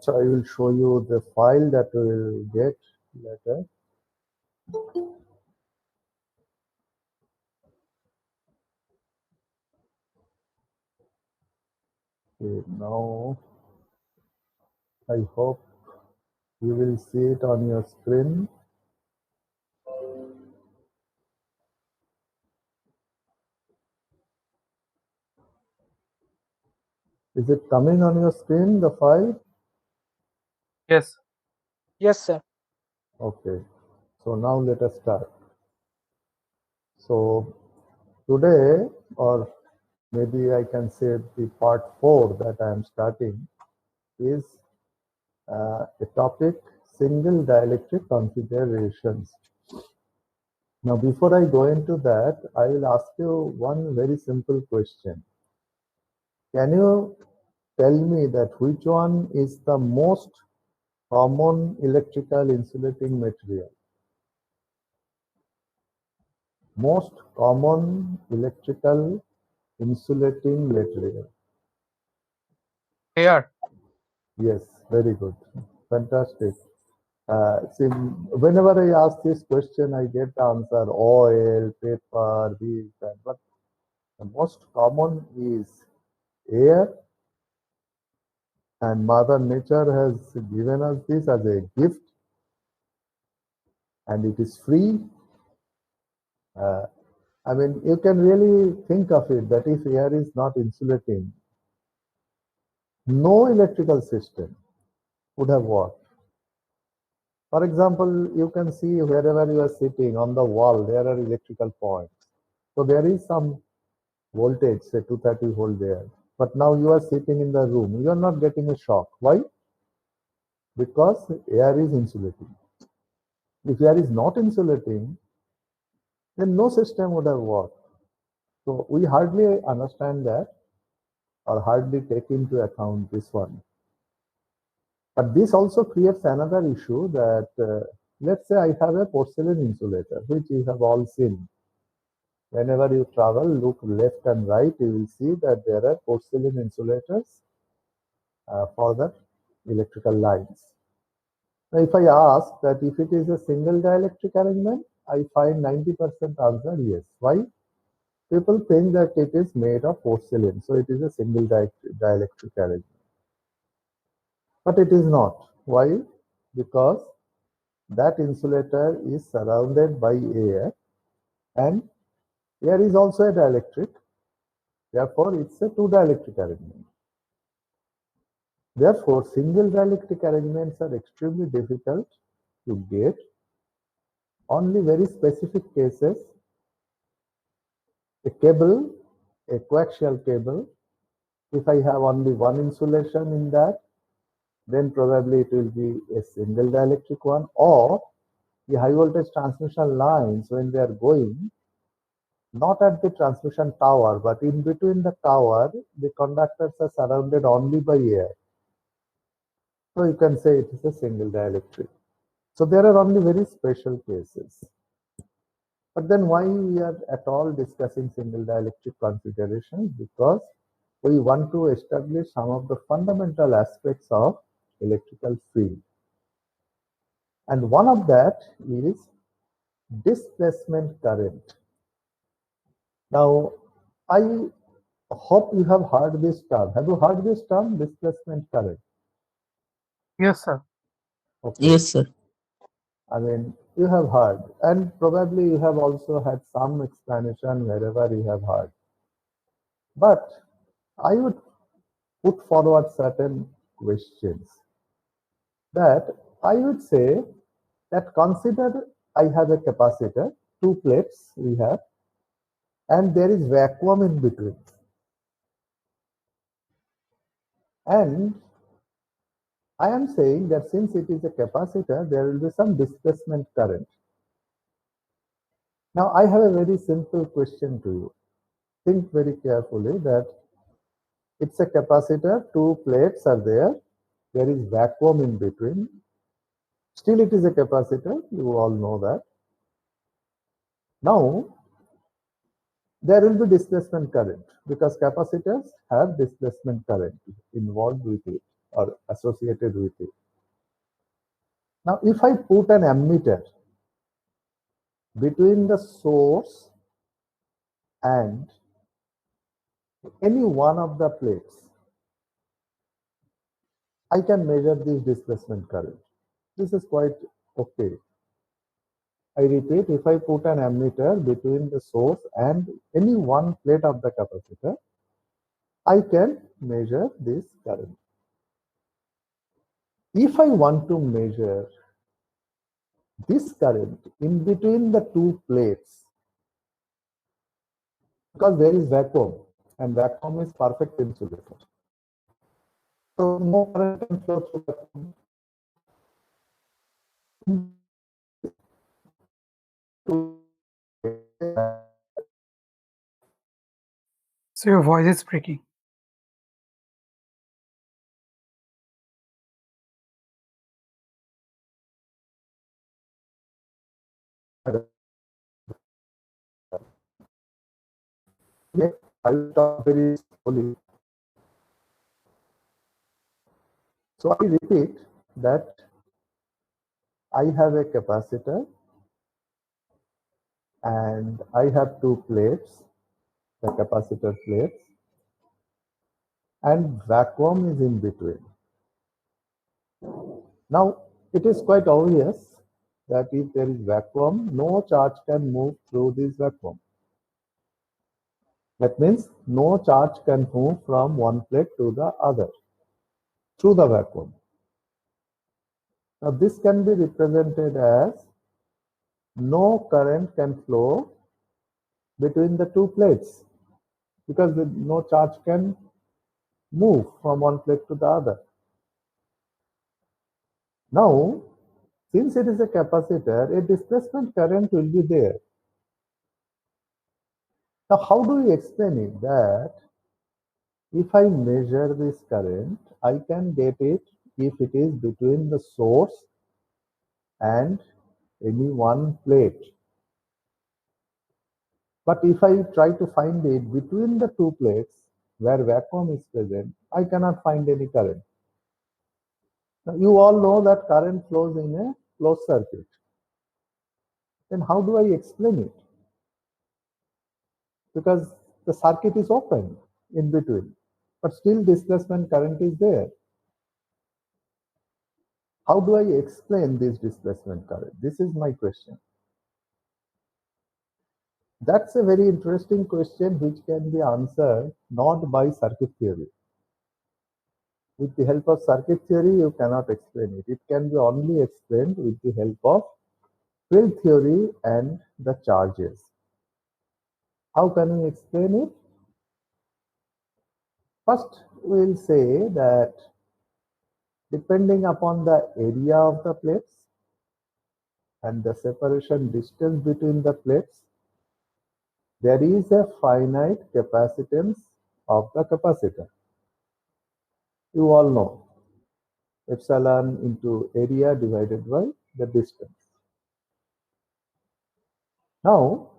I will show you the file that we will get later. Okay, now I hope you will see it on your screen. Is it coming on your screen, the file? Yes. Yes, sir. Okay, so now let us start. So today, or maybe I can say the part 4 that I am starting, is a topic, single dielectric considerations. Now, before I go into that, I will ask you one very simple question. Can you tell me that which one is the most common electrical insulating material? Most common electrical insulating material. Air. Yes, very good. Fantastic. See, whenever I ask this question, I get the answer oil, paper, this, that. But the most common is air, and Mother Nature has given us this as a gift, and it is free. I mean, you can really think of it that if air is not insulating, no electrical system would have worked. For example, you can see wherever you are sitting on the wall, there are electrical points. So there is some voltage, say 230 volt there. But now you are sitting in the room, you are not getting a shock. Why? Because air is insulating. If air is not insulating, then no system would have worked. So we hardly understand that or hardly take into account this one. But this also creates another issue that let's say I have a porcelain insulator, which you have all seen. Whenever you travel, look left and right, you will see that there are porcelain insulators for the electrical lines. Now, if I ask that if it is a single dielectric arrangement, I find 90% answer yes. Why? People think that it is made of porcelain, so it is a single dielectric arrangement. But it is not. Why? Because that insulator is surrounded by air, and air is also a dielectric. Therefore, it's a two dielectric arrangement. Therefore, single dielectric arrangements are extremely difficult to get. Only very specific cases, a cable, a coaxial cable, if I have only one insulation in that, then probably it will be a single dielectric one, or the high voltage transmission lines, when they are going, not at the transmission tower, but in between the tower, the conductors are surrounded only by air. So you can say it is a single dielectric. So there are only very special cases. But then why we are at all discussing single dielectric considerations? Because we want to establish some of the fundamental aspects of electrical field. And one of that is displacement current. Now, I hope you have heard this term. Have you heard this term, displacement current? Yes, sir. Okay. Yes, sir. I mean, you have heard, and probably you have also had some explanation wherever you have heard. But I would put forward certain questions that I would say that consider I have a capacitor, two plates we have, and there is vacuum in between. And I am saying that since it is a capacitor, there will be some displacement current. Now I have a very simple question to you. Think very carefully that it's a capacitor, two plates are there is vacuum in between. Still it is a capacitor, you all know that. Now, there will be displacement current because capacitors have displacement current involved with it. or associated with it. Now, if I put an ammeter between the source and any one of the plates, I can measure this displacement current. This is quite okay. I repeat, if I put an ammeter between the source and any one plate of the capacitor, I can measure this current. If I want to measure this current in between the two plates, because there is vacuum and vacuum is perfect insulator, so no current can flow through vacuum. So your voice is breaking. I will talk very slowly. So I repeat that I have a capacitor and I have two plates, the capacitor plates, and vacuum is in between. Now, it is quite obvious that if there is vacuum, no charge can move through this vacuum. That means no charge can move from one plate to the other through the vacuum. Now, this can be represented as no current can flow between the two plates because no charge can move from one plate to the other. Now, since it is a capacitor, a displacement current will be there. Now, how do we explain it? That if I measure this current, I can get it if it is between the source and any one plate. But if I try to find it between the two plates where vacuum is present, I cannot find any current. Now, you all know that current flows in a closed circuit. Then how do I explain it? Because the circuit is open in between, but still displacement current is there. How do I explain this displacement current? This is my question. That's a very interesting question which can be answered not by circuit theory. With the help of circuit theory, you cannot explain it. It can be only explained with the help of field theory and the charges. How can we explain it? First, we'll say that depending upon the area of the plates and the separation distance between the plates, there is a finite capacitance of the capacitor. You all know epsilon into area divided by the distance. Now,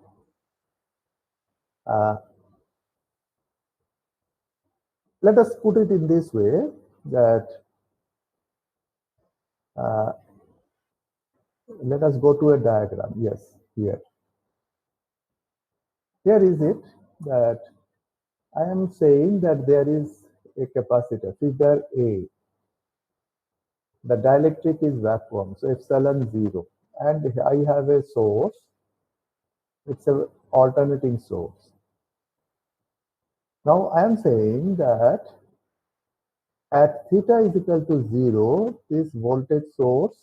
let us put it in this way that let us go to a diagram. Yes, here. Here is it that I am saying that there is a capacitor, figure A. The dielectric is vacuum, so epsilon 0. And I have a source. It's an alternating source. Now I am saying that at theta is equal to 0, this voltage source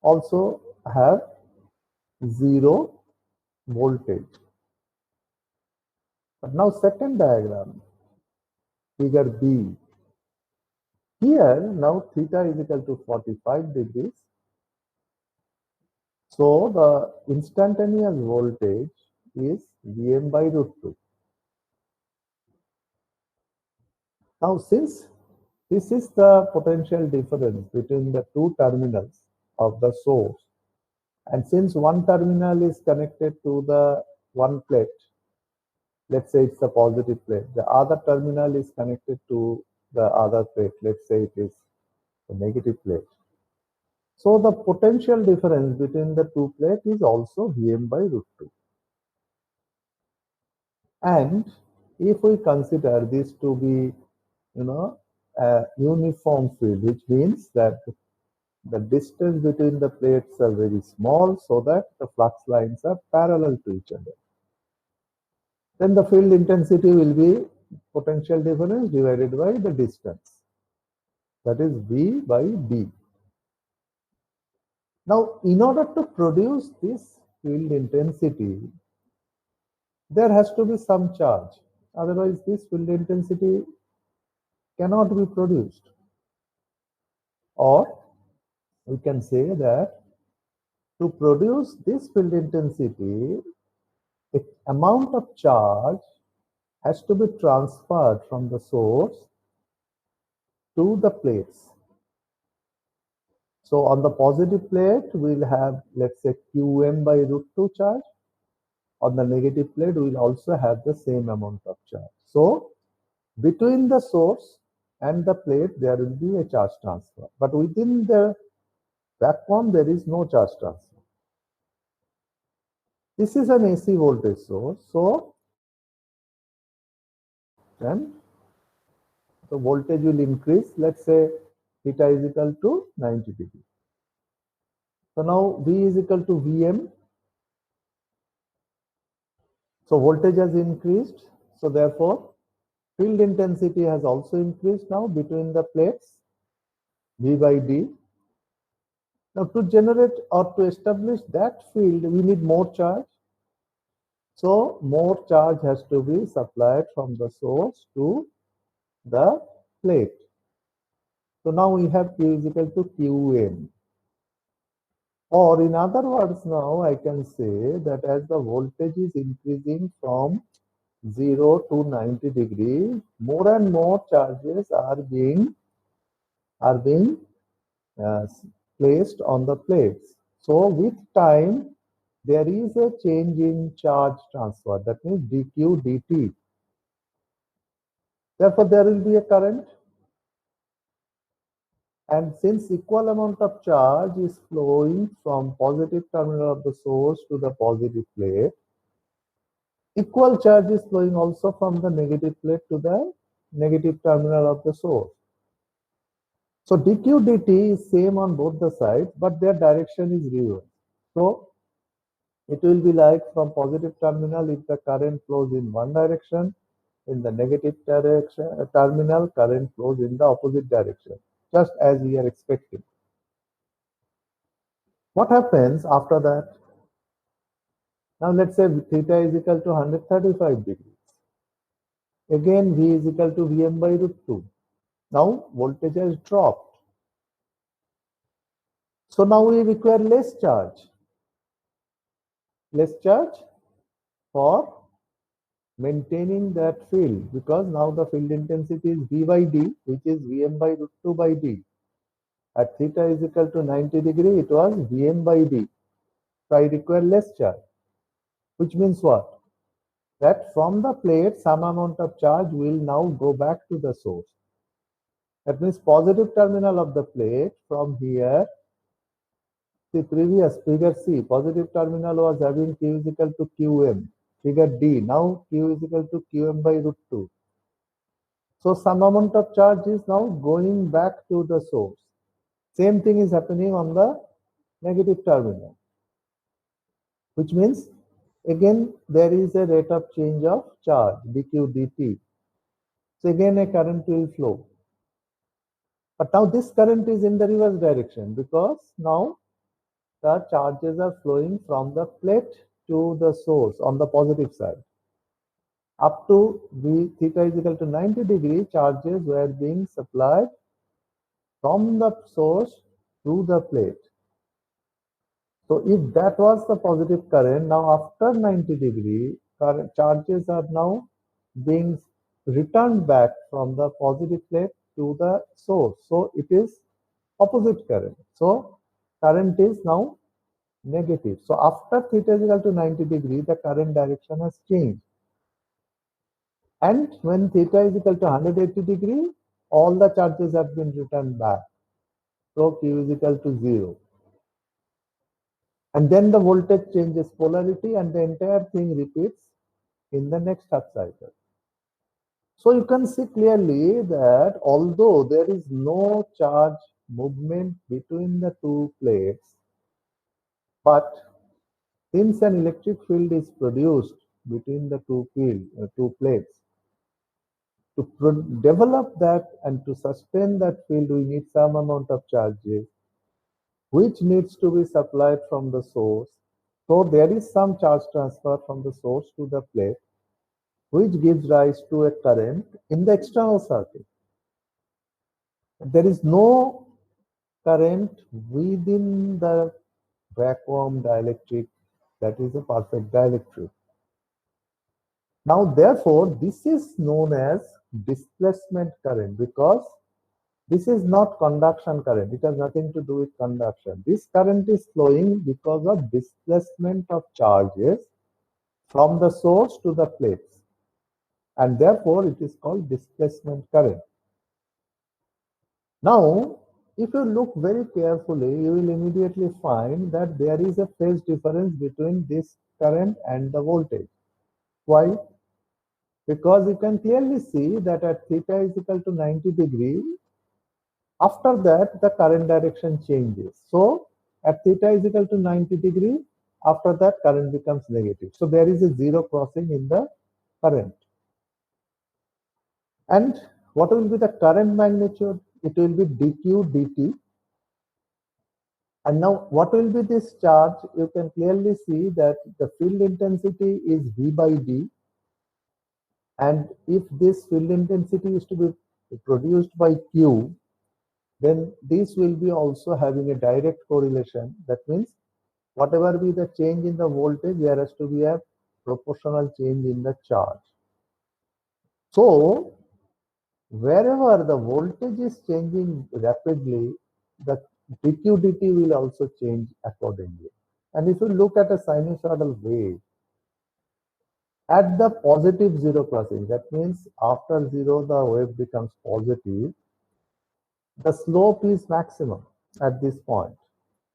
also have 0 voltage. But now second diagram, figure B. Here now theta is equal to 45 degrees. So the instantaneous voltage is Vm by root 2. Now since this is the potential difference between the two terminals of the source, and since one terminal is connected to the one plate, let's say it's a positive plate, the other terminal is connected to the other plate. Let's say it is the negative plate. So the potential difference between the two plates is also Vm by root 2. And if we consider this to be, a uniform field, which means that the distance between the plates are very small so that the flux lines are parallel to each other, then the field intensity will be potential difference divided by the distance. That is V by D. Now, in order to produce this field intensity, there has to be some charge. Otherwise, this field intensity cannot be produced. Or we can say that to produce this field intensity, the amount of charge has to be transferred from the source to the plates. So on the positive plate, we'll have, let's say, Qm by root 2 charge. On the negative plate, we'll also have the same amount of charge. So between the source and the plate, there will be a charge transfer. But within the vacuum, there is no charge transfer. This is an AC voltage source. So then the voltage will increase. Let's say theta is equal to 90 degrees. So now V is equal to Vm. So voltage has increased. So therefore, field intensity has also increased now between the plates, V by D. Now to generate or to establish that field, we need more charge. So more charge has to be supplied from the source to the plate. So now we have Q is equal to Qm. Or in other words, now I can say that as the voltage is increasing from 0 to 90 degrees, more and more charges are being placed on the plates. So with time, there is a change in charge transfer. That means dq dt. Therefore, there will be a current. And since equal amount of charge is flowing from positive terminal of the source to the positive plate, equal charge is flowing also from the negative plate to the negative terminal of the source. So dq dt is same on both the sides, but their direction is reversed. So it will be like from positive terminal, if the current flows in one direction, in the negative direction terminal, current flows in the opposite direction, just as we are expecting. What happens after that? Now let's say theta is equal to 135 degrees. Again, V is equal to Vm by root 2. Now voltage has dropped. So now we require less charge. Less charge for maintaining that field, because now the field intensity is V by D, which is Vm by root 2 by D. At theta is equal to 90 degree, it was Vm by D. So I require less charge, which means what? That from the plate, some amount of charge will now go back to the source. That means positive terminal of the plate from here, the previous figure C, positive terminal was having Q is equal to Qm. Figure D, now Q is equal to Qm by root 2. So some amount of charge is now going back to the source. Same thing is happening on the negative terminal, which means again there is a rate of change of charge dq dt. So again a current will flow. But now this current is in the reverse direction, because now the charges are flowing from the plate to the source on the positive side. Up to V theta is equal to 90 degree, charges were being supplied from the source to the plate. So if that was the positive current, now after 90 degree, current charges are now being returned back from the positive plate to the source. So it is opposite current. So current is now negative. So after theta is equal to 90 degree, the current direction has changed. And when theta is equal to 180 degree, all the charges have been returned back. So Q is equal to 0. And then the voltage changes polarity and the entire thing repeats in the next half cycle. So you can see clearly that although there is no charge movement between the two plates, but since an electric field is produced between the two plates, to develop that and to sustain that field, we need some amount of charges, which needs to be supplied from the source. So there is some charge transfer from the source to the plate, which gives rise to a current in the external circuit. There is no current within the vacuum dielectric that is a perfect dielectric. Now, therefore, this is known as displacement current because this is not conduction current. It has nothing to do with conduction. This current is flowing because of displacement of charges from the source to the plates. And therefore, it is called displacement current. Now, if you look very carefully, you will immediately find that there is a phase difference between this current and the voltage. Why? Because you can clearly see that at theta is equal to 90 degree, after that the current direction changes. So at theta is equal to 90 degree, after that current becomes negative. So there is a zero crossing in the current. And what will be the current magnitude? It will be dq dt. And now what will be this charge? You can clearly see that the field intensity is V by D. And if this field intensity is to be produced by Q, then this will be also having a direct correlation. That means whatever be the change in the voltage, there has to be a proportional change in the charge. So wherever the voltage is changing rapidly, the dq dt will also change accordingly. And if you look at a sinusoidal wave, at the positive zero crossing, that means after zero the wave becomes positive, the slope is maximum at this point.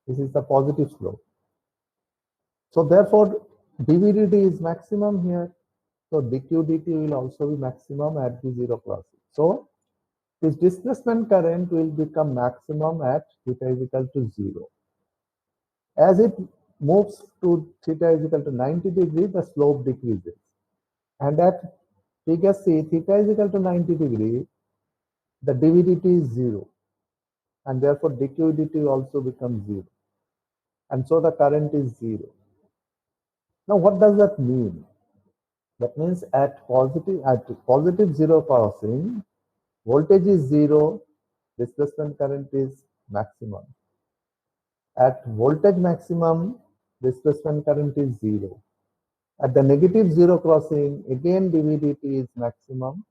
This is the positive slope. So therefore, dvdt is maximum here. So dq dt will also be maximum at the zero crossing. So this displacement current will become maximum at theta is equal to 0. As it moves to theta is equal to 90 degree, the slope decreases. And at figure C, theta is equal to 90 degree, the dvdt is 0. And therefore dq dt also becomes 0. And so the current is 0. Now what does that mean? That means at positive zero crossing, voltage is 0, displacement current is maximum. At voltage maximum, displacement current is 0. At the negative zero crossing, again dvdt is maximum,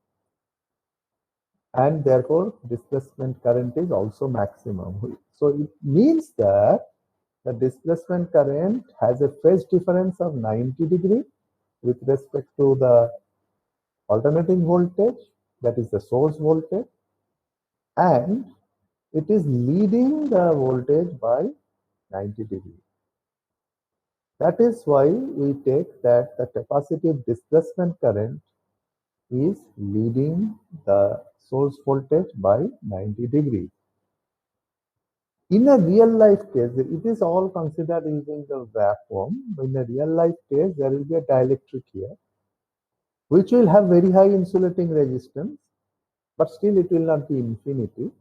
and therefore displacement current is also maximum. So it means that the displacement current has a phase difference of 90 degree with respect to the alternating voltage, that is the source voltage, and it is leading the voltage by 90 degree. That is why we take that the capacitive displacement current is leading the source voltage by 90 degrees. In a real life case, it is all considered using the vacuum. In a real life case, there will be a dielectric here, which will have very high insulating resistance, but still it will not be infinity.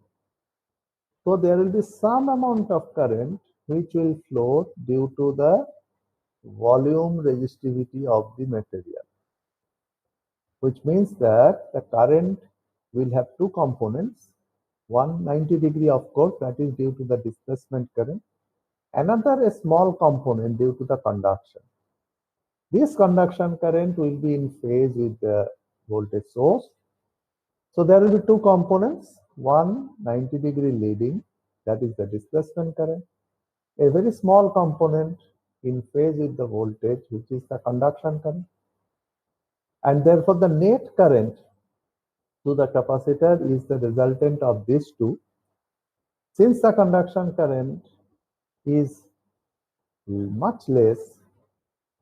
So there will be some amount of current which will flow due to the volume resistivity of the material, which means that the current will have two components. One 90 degree, of course, that is due to the displacement current. Another a small component due to the conduction. This conduction current will be in phase with the voltage source. So there will be two components. One 90 degree leading, that is the displacement current. A very small component in phase with the voltage, which is the conduction current. And therefore the net current to the capacitor is the resultant of these two. Since the conduction current is much less,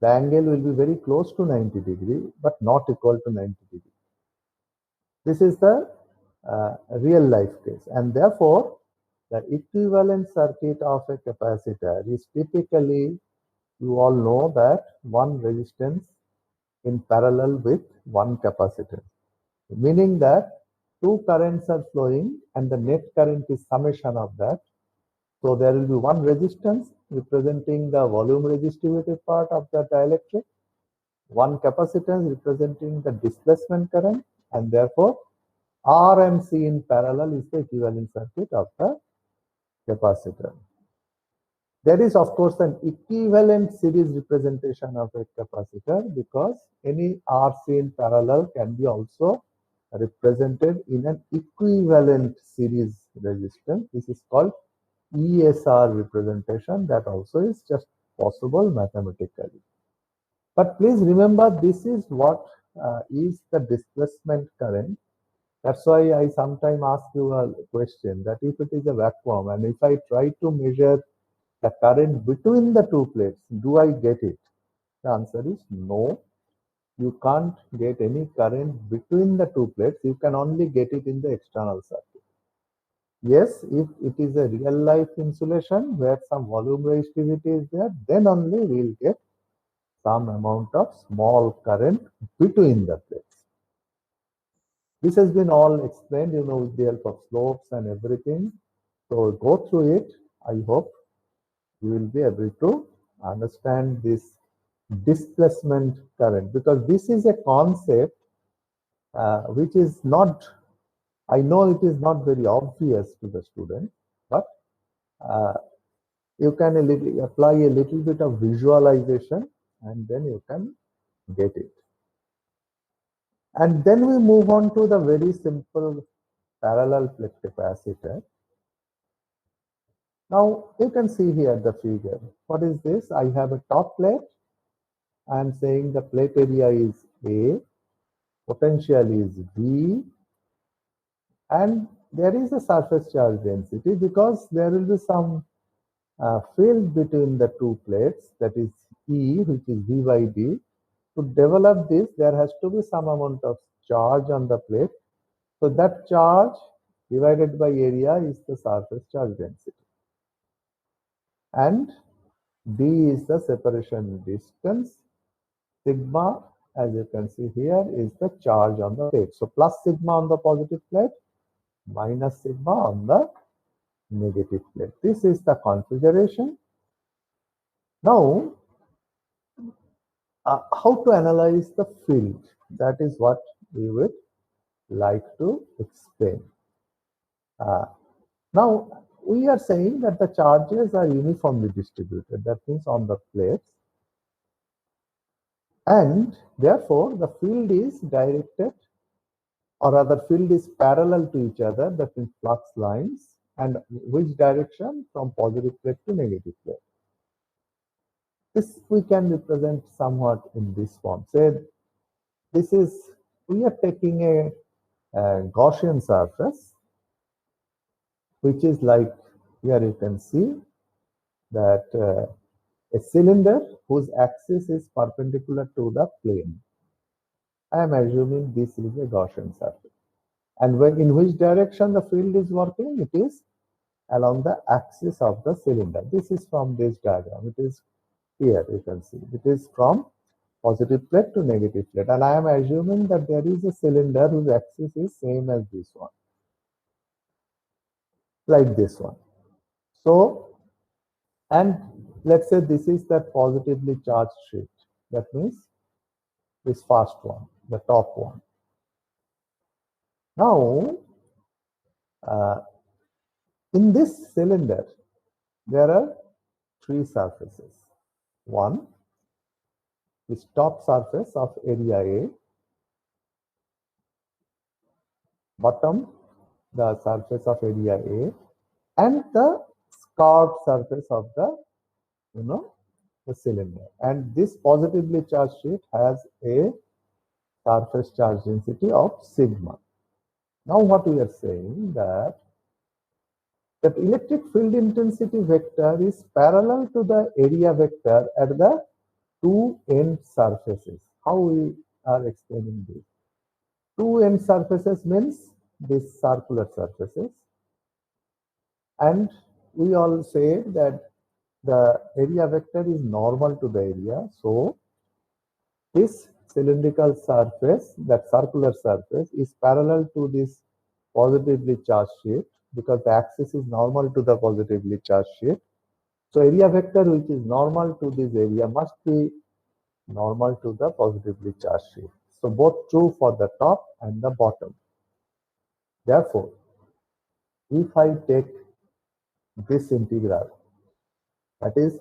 the angle will be very close to 90 degree, but not equal to 90 degree. This is the real life case, and therefore the equivalent circuit of a capacitor is typically, you all know that, one resistance in parallel with one capacitor, meaning that two currents are flowing and the net current is summation of that. So there will be one resistance representing the volume resistivity part of the dielectric, one capacitance representing the displacement current, and therefore R and C in parallel is the equivalent circuit of the capacitor. There is, of course, an equivalent series representation of a capacitor, because any RC in parallel can be also represented in an equivalent series resistance. This is called ESR representation. That also is just possible mathematically. But please remember, this is what is the displacement current. That's why I sometimes ask you a question that if it is a vacuum and if I try to measure the current between the two plates, do I get it? The answer is no. You can't get any current between the two plates. You can only get it in the external circuit. Yes, if it is a real life insulation where some volume resistivity is there, then only we'll get some amount of small current between the plates. This has been all explained, with the help of slopes and everything. So go through it. I hope you will be able to understand this displacement current, because this is a concept which is not, I know it is not very obvious to the student, but you can apply a little bit of visualization and then you can get it. And then we move on to the very simple parallel plate capacitor. Now you can see here the figure. What is this? I have a top plate. I am saying the plate area is A, potential is V, and there is a surface charge density, because there will be some field between the two plates, that is E, which is V by D. To develop this, there has to be some amount of charge on the plate. So that charge divided by area is the surface charge density. And D is the separation distance. Sigma, as you can see here, is the charge on the plate. So plus sigma on the positive plate, minus sigma on the negative plate. This is the configuration. Now, how to analyze the field? That is what we would like to explain. Now, we are saying that the charges are uniformly distributed. That means on the plates. And therefore, the field is directed, or rather field is parallel to each other, that means flux lines. And which direction? From positive plate to negative plate. This we can represent somewhat in this form. Say, this is, we are taking a Gaussian surface, which is like, here you can see that a cylinder whose axis is perpendicular to the plane. I am assuming this is a Gaussian surface. And in which direction the field is working? It is along the axis of the cylinder. This is from this diagram. It is here, you can see. It is from positive plate to negative plate. And I am assuming that there is a cylinder whose axis is same as this one, like this one. So, and let's say this is that positively charged sheet. That means this first one, the top one. Now, in this cylinder, there are three surfaces. One, this top surface of area A, bottom, the surface of area A, and the scarred surface of the, the cylinder. And this positively charged sheet has a surface charge density of sigma. Now what we are saying that electric field intensity vector is parallel to the area vector at the two end surfaces. How we are explaining this? Two end surfaces means these circular surfaces, and we all say that the area vector is normal to the area. So this cylindrical surface, that circular surface, is parallel to this positively charged sheet because the axis is normal to the positively charged sheet. So area vector which is normal to this area must be normal to the positively charged sheet. So both true for the top and the bottom. Therefore, if I take this integral, that is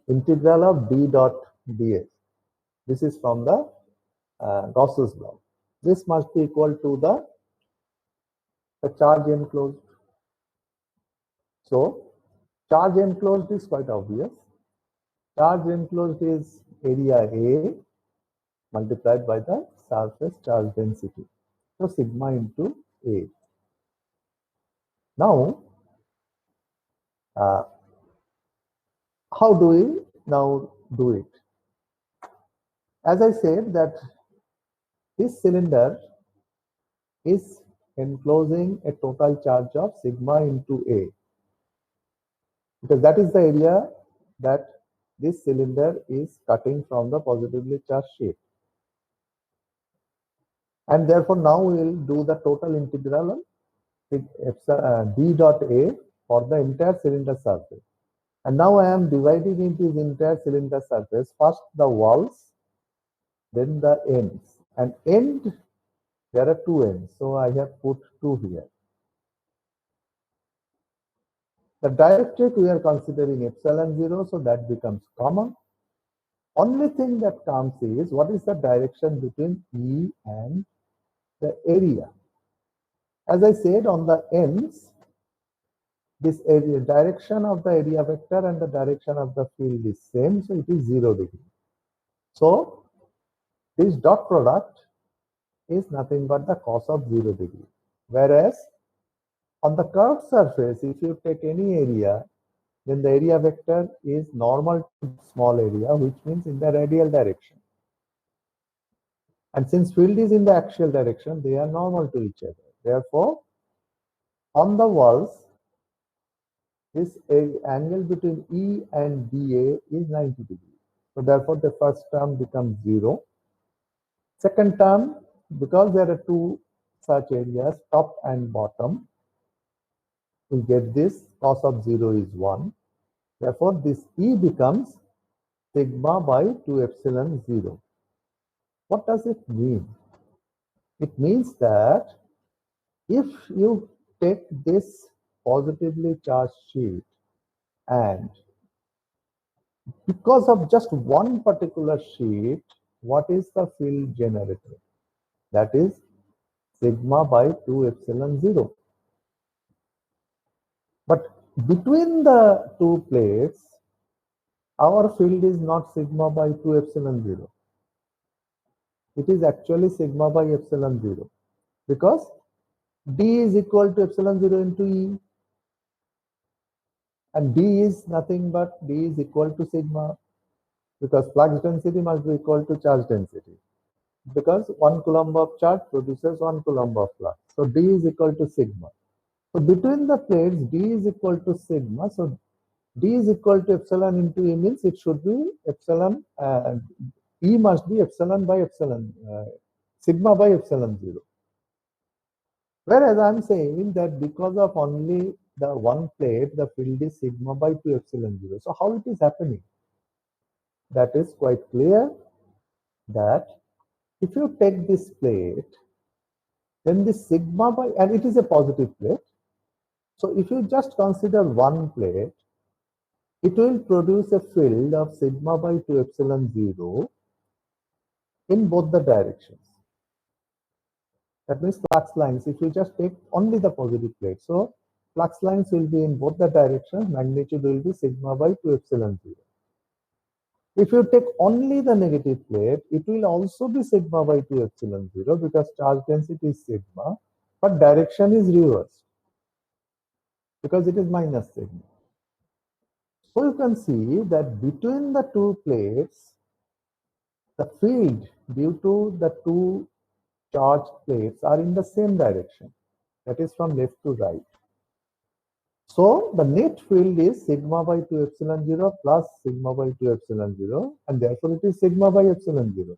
integral of d dot ds, this is from the Gauss's law. This must be equal to the charge enclosed. So charge enclosed is quite obvious. Charge enclosed is area A multiplied by the surface charge density. So sigma into A. Now, how do we now do it? As I said that this cylinder is enclosing a total charge of sigma into A, because that is the area that this cylinder is cutting from the positively charged sheet. And therefore now we will do the total integral of d dot A for the entire cylinder surface. And now I am dividing into this entire cylinder surface, first the walls, then the ends. And end, there are two ends, so I have put 2 here. The dielectric we are considering epsilon 0, so that becomes common. Only thing that comes is what is the direction between E and the area. As I said, on the ends, this area direction of the area vector and the direction of the field is same, so it is 0 degree. So this dot product is nothing but the cos of 0 degree. Whereas on the curved surface, if you take any area, then the area vector is normal to small area, which means in the radial direction. And since field is in the axial direction, they are normal to each other. Therefore, on the walls, this angle between E and DA is 90 degrees. So therefore, the first term becomes 0. Second term, because there are two such areas, top and bottom, we get this cos of 0 is 1. Therefore, this E becomes sigma by 2 epsilon 0. What does it mean? It means that if you take this positively charged sheet and because of just one particular sheet, what is the field generated? That is sigma by 2 epsilon 0. But between the two plates, our field is not sigma by 2 epsilon 0. It is actually sigma by epsilon 0 because D is equal to epsilon 0 into E, and D is nothing but D is equal to sigma because flux density must be equal to charge density because 1 coulomb of charge produces 1 coulomb of flux. So D is equal to sigma. So between the plates, D is equal to sigma. So D is equal to epsilon into E means it should be epsilon, E must be epsilon by epsilon, sigma by epsilon 0. Whereas I'm saying that because of only the one plate, the field is sigma by 2 epsilon 0. So how it is happening? That is quite clear that if you take this plate, then this sigma by, and it is a positive plate. So if you just consider one plate, it will produce a field of sigma by 2 epsilon 0 in both the directions. That means flux lines, if you just take only the positive plate. So flux lines will be in both the directions, magnitude will be sigma by 2 epsilon 0. If you take only the negative plate, it will also be sigma by 2 epsilon 0 because charge density is sigma. but direction is reversed because it is minus sigma. So you can see that between the two plates, the field due to the two charged plates are in the same direction, that is from left to right. So the net field is sigma by 2 epsilon 0 plus sigma by 2 epsilon 0, and therefore it is sigma by epsilon 0.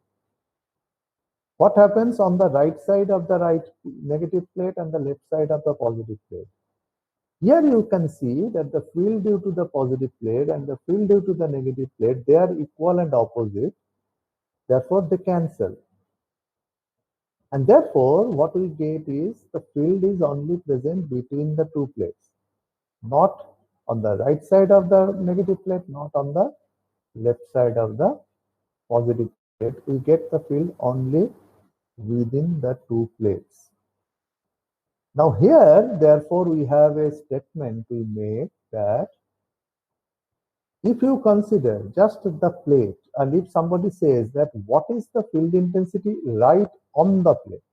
What happens on the right side of the right negative plate and the left side of the positive plate? Here you can see that the field due to the positive plate and the field due to the negative plate, they are equal and opposite. Therefore, they cancel. And therefore, what we get is the field is only present between the two plates, not on the right side of the negative plate, not on the left side of the positive plate. We get the field only within the two plates. Now here, therefore, we have a statement we make that if you consider just the plate, and if somebody says that what is the field intensity right on the plate,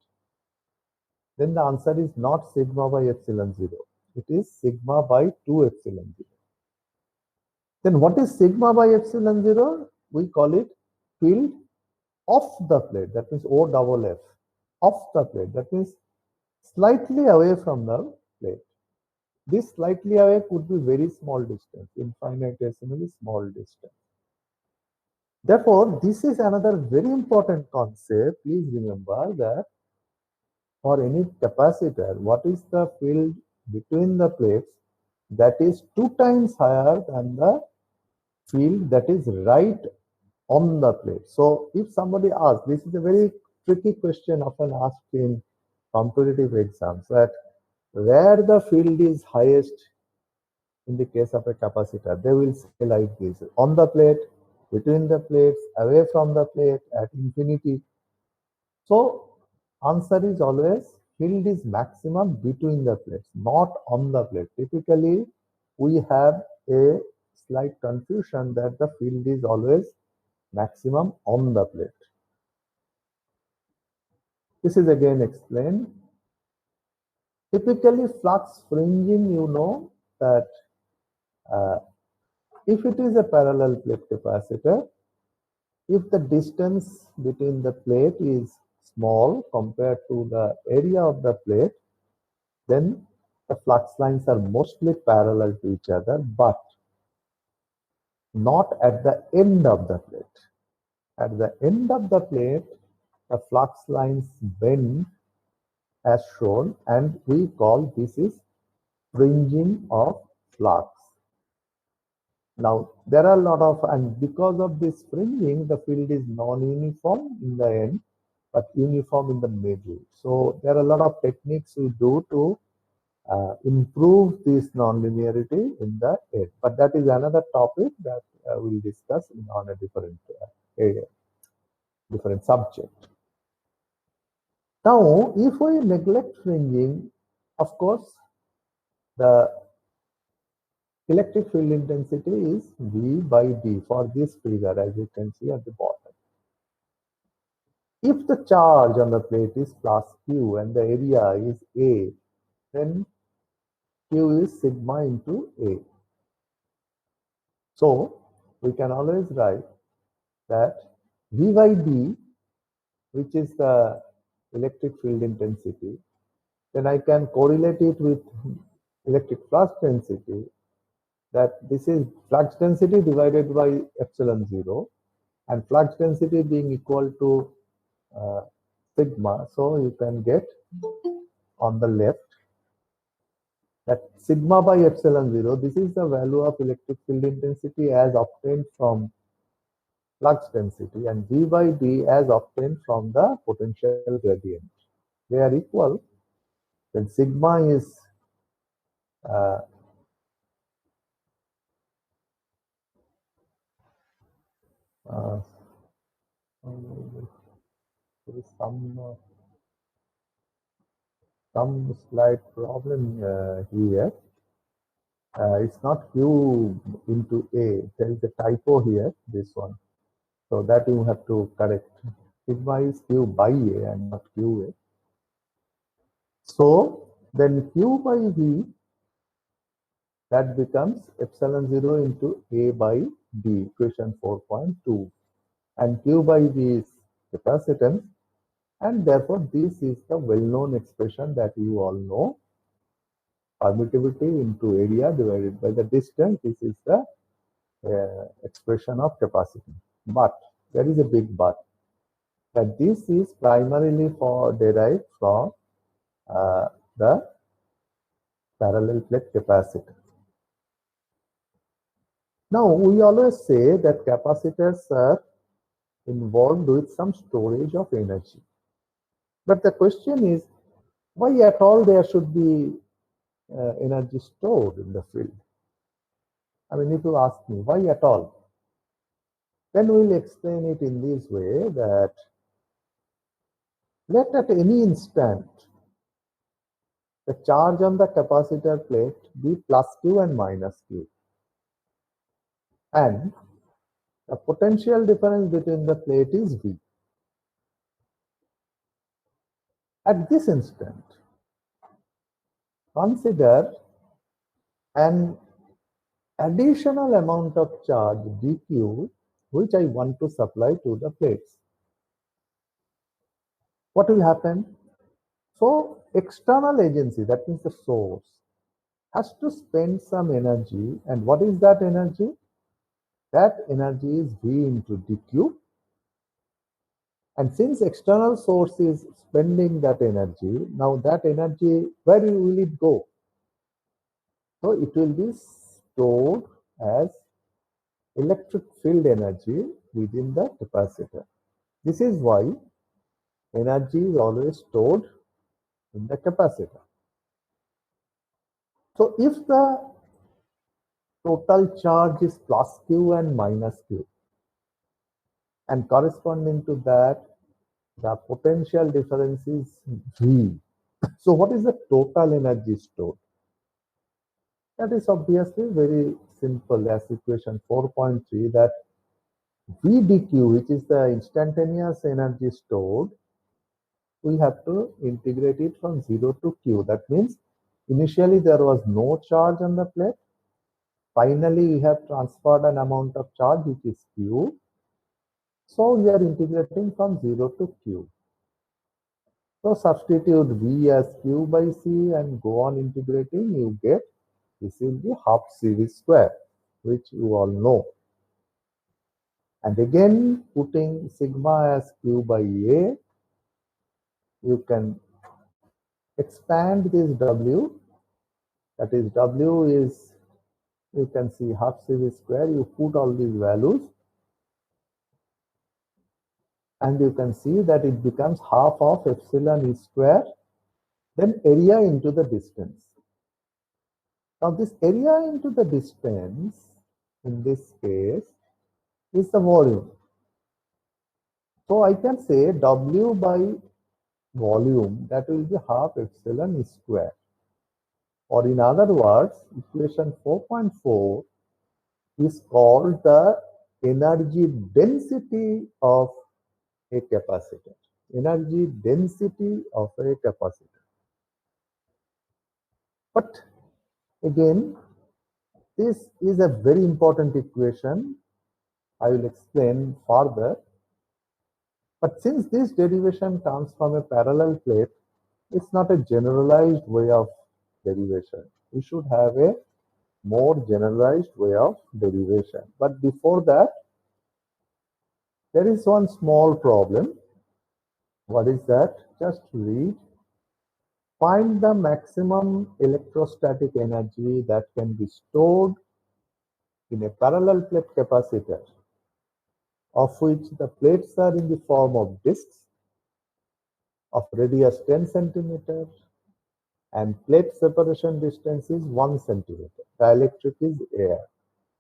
then the answer is not sigma by epsilon 0. It is sigma by 2 epsilon 0. Then what is sigma by epsilon 0? We call it field off the plate. That means O double F. Off the plate. That means slightly away from the plate. This slightly away could be very small distance, infinitesimally small distance. Therefore, this is another very important concept. Please remember that for any capacitor, what is the field between the plates? That is 2 times higher than the field that is right on the plate. So if somebody asks, this is a very tricky question often asked in competitive exams, that where the field is highest in the case of a capacitor, they will say like this: on the plate, between the plates, away from the plate, at infinity. So answer is always field is maximum between the plates, not on the plate. Typically, we have a slight confusion that the field is always maximum on the plate. This is again explained. Typically, flux fringing, you know that if it is a parallel plate capacitor, if the distance between the plate is small compared to the area of the plate, then the flux lines are mostly parallel to each other, but not at the end of the plate. At the end of the plate, the flux lines bend as shown, and we call this is fringing of flux. Now, there are a lot of, and because of this fringing, the field is non-uniform in the end, but uniform in the middle. So there are a lot of techniques we do to improve this nonlinearity in the end. But that is another topic that we'll discuss on a different area, different subject. Now, if we neglect fringing, of course, the electric field intensity is V by D for this figure, as you can see at the bottom. If the charge on the plate is plus Q and the area is A, then Q is sigma into A. So we can always write that V by D, which is the electric field intensity, then I can correlate it with electric flux density, that this is flux density divided by epsilon 0, and flux density being equal to sigma. So you can get on the left that sigma by epsilon 0, this is the value of electric field intensity as obtained from flux density, and V by D as obtained from the potential gradient. They are equal, then sigma is there is some slight problem here. It's not Q into A. There is a typo here, this one. So that you have to correct. Sigma is Q by A and not QA. So then Q by V, that becomes epsilon 0 into A by B, equation 4.2. And Q by V is capacitance. And therefore, this is the well-known expression that you all know. Permittivity into area divided by the distance. This is the expression of capacitance. But there is a big but, that this is primarily derived from the parallel plate capacitor. Now, we always say that capacitors are involved with some storage of energy. But the question is, why at all there should be energy stored in the field? I mean, if you ask me, why at all? Then we'll explain it in this way, that let at any instant the charge on the capacitor plate be plus Q and minus Q. And the potential difference between the plate is V. At this instant, consider an additional amount of charge dQ which I want to supply to the plates. What will happen? So external agency, that means the source, has to spend some energy. And what is that energy? That energy is V into dQ. And since external source is spending that energy, now that energy, where will it go? So it will be stored as electric field energy within the capacitor. This is why energy is always stored in the capacitor. So if the total charge is plus Q and minus Q, and corresponding to that, the potential difference is V. So what is the total energy stored? That is obviously very simple, as equation 4.3, that V dQ, which is the instantaneous energy stored, we have to integrate it from 0 to Q. That means initially there was no charge on the plate. Finally, we have transferred an amount of charge which is Q. So we are integrating from 0 to Q. So substitute V as Q by C and go on integrating, you get this will be half CV square, which you all know. And again, putting sigma as Q by A, you can expand this W. That is, W is, you can see half CV square. You put all these values, and you can see that it becomes half of epsilon E square, then area into the distance. Now this area into the distance, in this case, is the volume. So I can say W by volume, that will be half epsilon E square. Or in other words, equation 4.4 is called the energy density of a capacitor. Energy density of a capacitor. But again, this is a very important equation. I will explain further. But since this derivation comes from a parallel plate, it's not a generalized way of derivation. We should have a more generalized way of derivation. But before that, there is one small problem. What is that? Just read. Find the maximum electrostatic energy that can be stored in a parallel plate capacitor, of which the plates are in the form of discs of radius 10 centimeters and plate separation distance is 1 centimeter. Dielectric is air.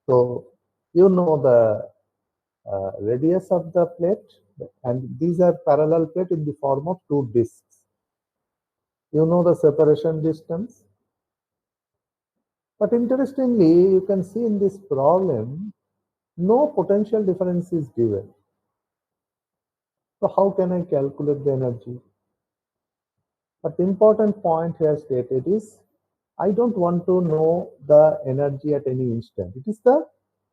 So you know the radius of the plate, and these are parallel plate in the form of two discs. You know the separation distance. But interestingly, you can see in this problem, no potential difference is given. So how can I calculate the energy? But the important point here stated is, I don't want to know the energy at any instant. It is the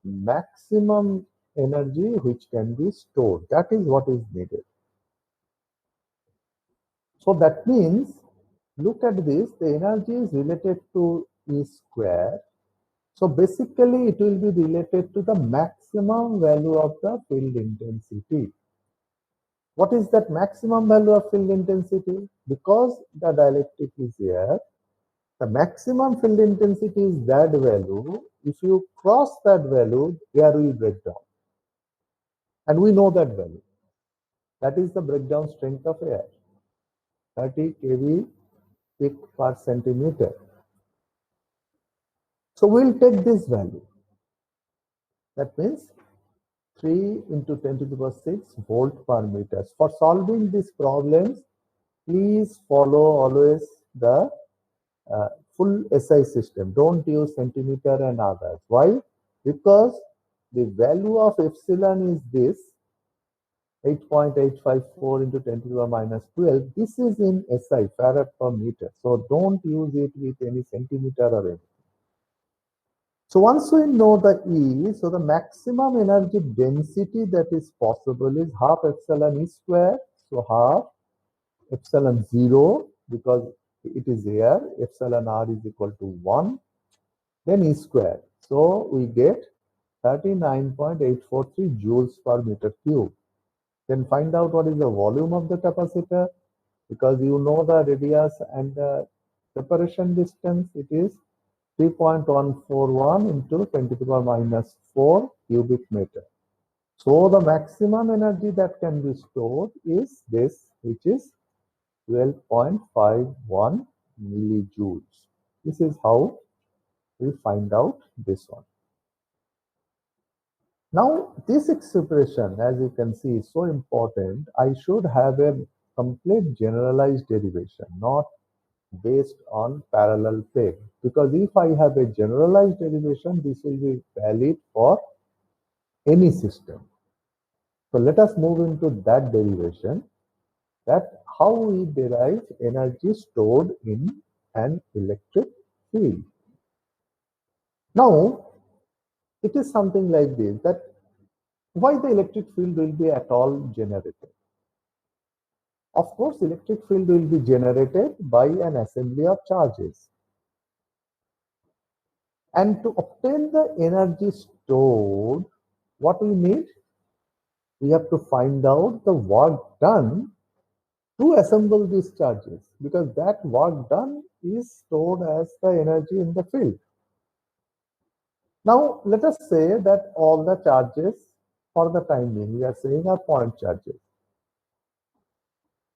maximum energy which can be stored. That is what is needed. So that means, look at this, the energy is related to E square. So basically it will be related to the maximum value of the field intensity. What is that maximum value of field intensity? Because the dielectric is here, the maximum field intensity is that value. If you cross that value, air will break down. And we know that value. That is the breakdown strength of air, 30 kV peak per centimeter. So we'll take this value. That means 3 into 10 to the power 6 volt per meter. For solving these problems, please follow always the full SI system. Don't use centimeter and others. Why? Because the value of epsilon is this, 8.854 into 10 to the power minus 12. This is in SI, farad per meter. So don't use it with any centimeter or anything. So once we know the E, so the maximum energy density that is possible is half epsilon E square. So half epsilon 0, because it is air, epsilon R is equal to 1, then E square. So we get 39.843 joules per meter cube. Then find out what is the volume of the capacitor, because you know the radius and the separation distance. It is 3.141 into 10 to the power minus 4 cubic meter. So the maximum energy that can be stored is this, which is 12.51 millijoules. This is how we find out this one. Now, this expression, as you can see, is so important. I should have a complete generalized derivation, not based on parallel plane. Because if I have a generalized derivation, this will be valid for any system. So let us move into that derivation, that how we derive energy stored in an electric field. Now, it is something like this, that why the electric field will be at all generated? Of course, electric field will be generated by an assembly of charges. And to obtain the energy stored, what we need? We have to find out the work done to assemble these charges, because that work done is stored as the energy in the field. Now, let us say that all the charges for the time being, we are saying are point charges.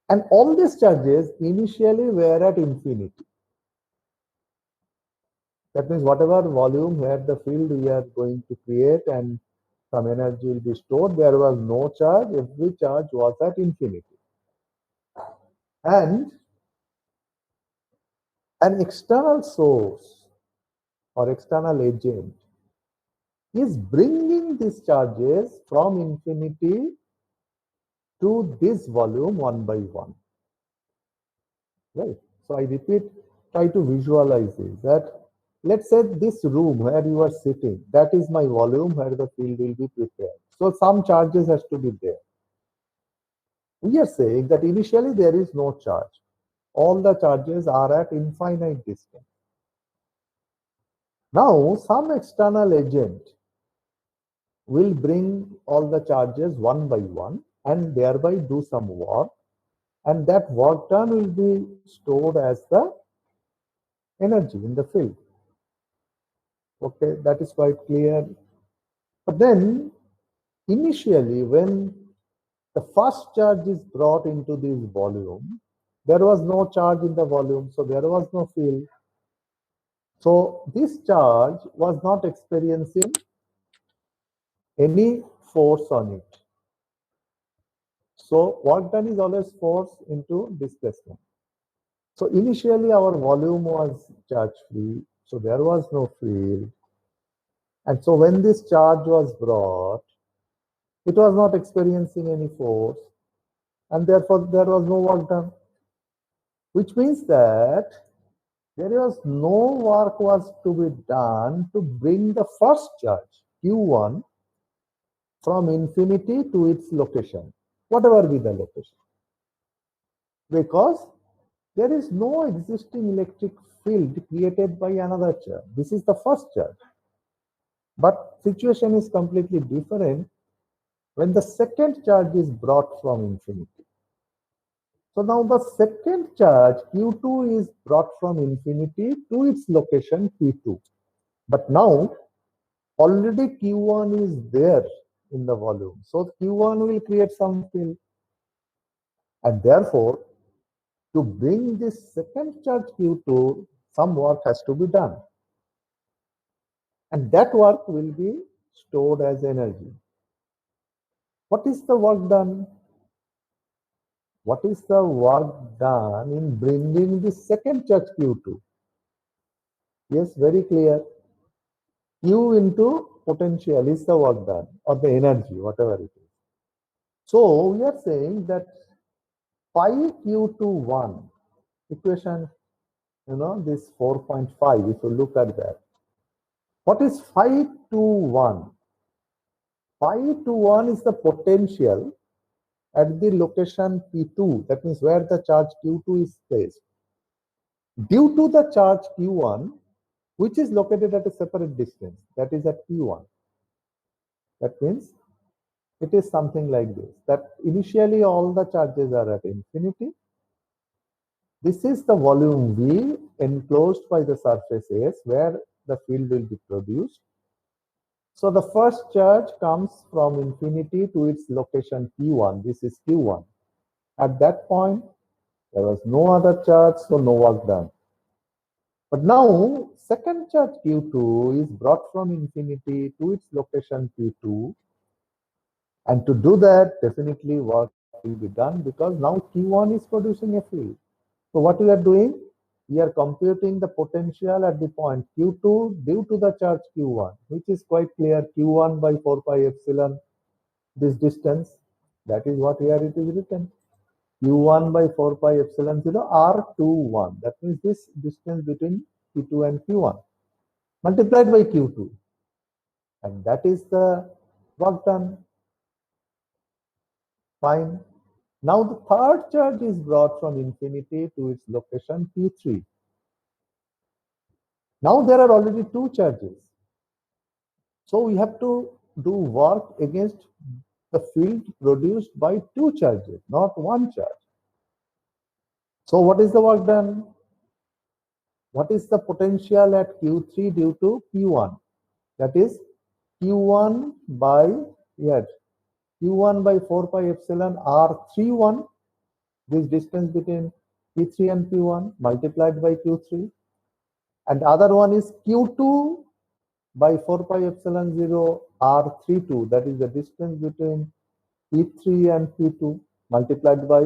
And all these charges initially were at infinity. That means whatever volume where the field we are going to create and some energy will be stored, there was no charge. Every charge was at infinity. And an external source or external agent is bringing these charges from infinity to this volume one by one. Right? So I repeat, try to visualize this, that let's say this room where you are sitting, that is my volume where the field will be prepared. So some charges has to be there. We are saying that initially there is no charge. All the charges are at infinite distance. Now some external agent will bring all the charges one by one and thereby do some work, and that work done will be stored as the energy in the field. Okay, that is quite clear. But then initially when the first charge is brought into this volume, there was no charge in the volume, so there was no field. So this charge was not experiencing any force on it. So work done is always force into displacement. So initially our volume was charge free, so there was no field. And so when this charge was brought, it was not experiencing any force, and therefore there was no work done. which means that there was no work was to be done to bring the first charge Q1 from infinity to its location, whatever be the location, because there is no existing electric field created by another charge. This is the first charge. But situation is completely different when the second charge is brought from infinity. So now the second charge Q2 is brought from infinity to its location Q2. But now already Q1 is there in the volume. So Q1 will create some field. And therefore, to bring this second charge Q2, some work has to be done. And that work will be stored as energy. What is the work done? What is the work done in bringing the second charge Q2? Yes, very clear. Q into potential is the work done, or the energy, whatever it is. So we are saying that phi Q21 equation, this 4.5, if you look at that. What is phi 21? Phi 21 is the potential at the location P2, that means where the charge Q2 is placed, due to the charge Q1, which is located at a separate distance, that is at P1. That means it is something like this, that initially all the charges are at infinity. This is the volume V enclosed by the surface S where the field will be produced. So the first charge comes from infinity to its location Q1. This is Q1. At that point, there was no other charge, so no work done. But now, second charge Q2 is brought from infinity to its location Q2. And to do that, definitely work will be done because now Q1 is producing a field. So what we are doing? We are computing the potential at the point Q2 due to the charge Q1, which is quite clear, Q1 by 4 pi epsilon, this distance. That is what here it is written. Q1 by 4 pi epsilon 0 R21. That means this distance between Q2 and Q1 multiplied by Q2. And that is the work done. Fine. Now the third charge is brought from infinity to its location P3. Now there are already two charges. So we have to do work against the field produced by two charges, not one charge. So what is the work done? What is the potential at Q3 due to Q1? That is Q1 by Q1 by 4 pi epsilon R31, this distance between P3 and Q1 multiplied by Q3. And the other one is Q2 by 4 pi epsilon 0 R32, that is the distance between P3 and Q2 multiplied by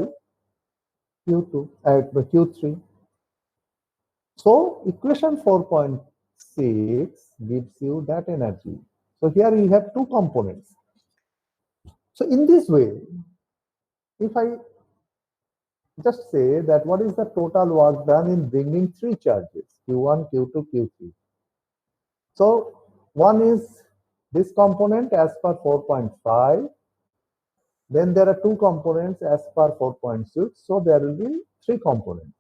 Q2 at Q3. So equation 4.6 gives you that energy. So here we have two components. So in this way, if I just say that what is the total work done in bringing three charges, Q1, Q2, Q3. So one is this component as per 4.5. Then there are two components as per 4.6. So there will be three components.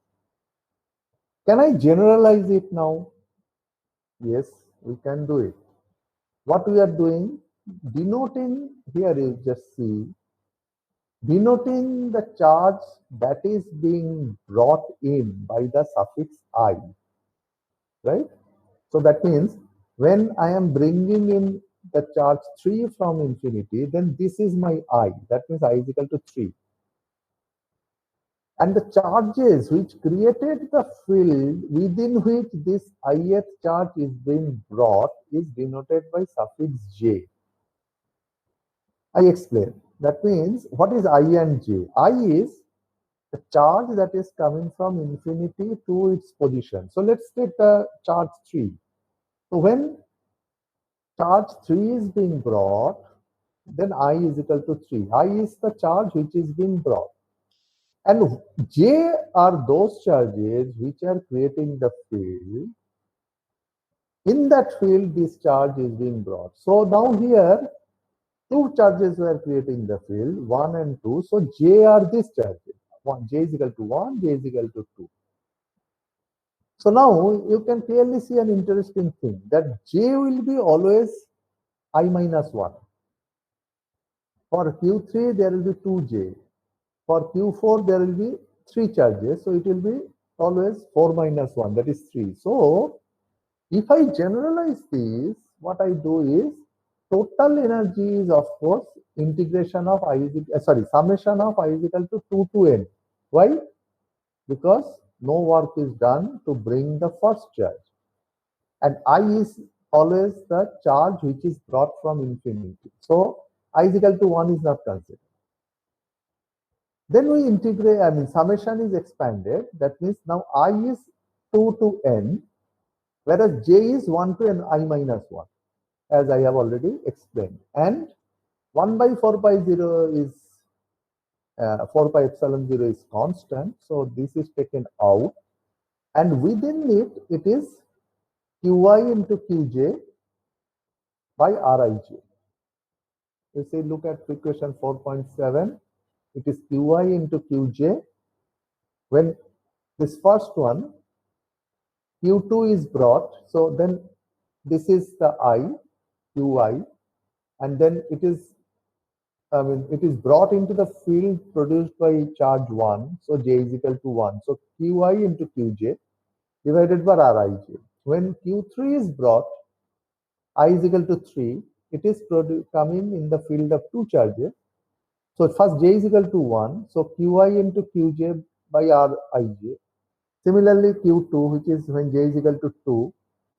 Can I generalize it now? Yes, we can do it. What we are doing, denoting, here you just see, denoting the charge that is being brought in by the suffix I, right? So that means when I am bringing in the charge 3 from infinity, then this is my I. That means I is equal to 3. And the charges which created the field within which this ith charge is being brought is denoted by suffix j. I explain. That means what is I and j? I is the charge that is coming from infinity to its position. So let's take the charge 3. So when charge 3 is being brought, then I is equal to 3. I is the charge which is being brought. And J are those charges which are creating the field. In that field, this charge is being brought. So now here, two charges were creating the field, 1 and 2. So J are these charges. J is equal to 1, J is equal to 2. So now you can clearly see an interesting thing that J will be always I minus 1. For Q3, there will be 2J. For Q4, there will be 3 charges. So it will be always 4 minus 1, that is 3. So if I generalize this, what I do is total energy is of course integration of I is summation of I is equal to 2 to n. Why? Because no work is done to bring the first charge. And I is always the charge which is brought from infinity. So I is equal to 1 is not considered. Then we integrate, summation is expanded. That means now I is 2 to n, whereas j is 1 to n I minus 1, as I have already explained. And 1 by 4 pi 0 is 4 pi epsilon 0 is constant. So this is taken out. And within it, it is qi into qj by rij. You see, look at equation 4.7. It is qi into qj. When this first one, q2 is brought, so then this is the I, qi, and then it is, it is brought into the field produced by charge 1, so j is equal to 1. So qi into qj divided by rij. When q3 is brought, I is equal to 3, it is coming in the field of two charges. So first j is equal to 1, so qi into qj by rij. Similarly, q2, which is when j is equal to 2,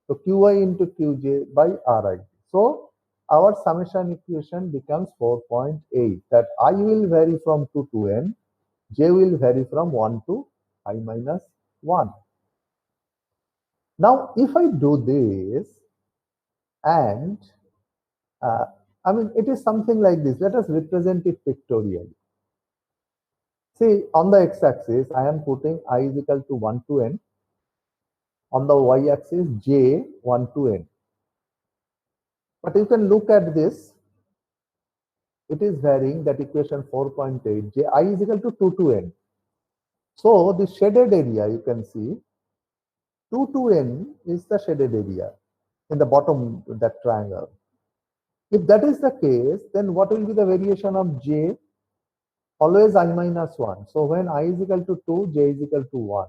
so qi into qj by rij. So our summation equation becomes 4.8, that I will vary from 2 to n, j will vary from 1 to I minus 1. Now, if I do this, and it is something like this. Let us represent it pictorially. See, on the x-axis, I am putting I is equal to 1 to n. On the y-axis, j 1 to n. But you can look at this. It is varying, that equation 4.8, j I is equal to 2 to n. So the shaded area, you can see, 2 to n is the shaded area in the bottom of that triangle. If that is the case, then what will be the variation of j? Always I minus 1. So when I is equal to 2, j is equal to 1.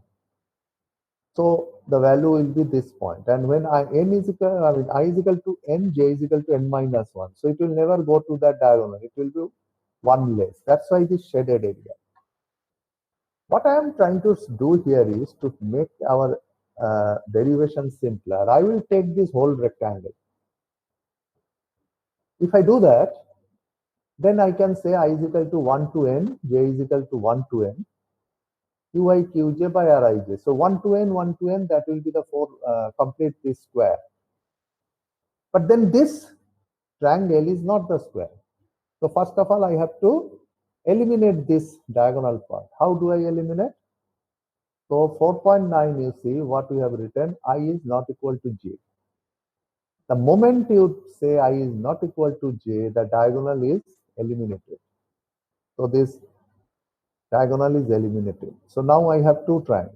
So the value will be this point. And when I is equal to n, j is equal to n minus 1. So it will never go to that diagonal. It will be 1 less. That's why this shaded area. What I am trying to do here is to make our derivation simpler. I will take this whole rectangle. If I do that, then I can say I is equal to 1 to n, j is equal to 1 to n, qi qj by rij. So 1 to n, that will be the complete this square. But then this triangle is not the square. So first of all, I have to eliminate this diagonal part. How do I eliminate? So 4.9, you see what we have written, I is not equal to j. The moment you say I is not equal to j, the diagonal is eliminated. So this diagonal is eliminated. So now I have two triangles,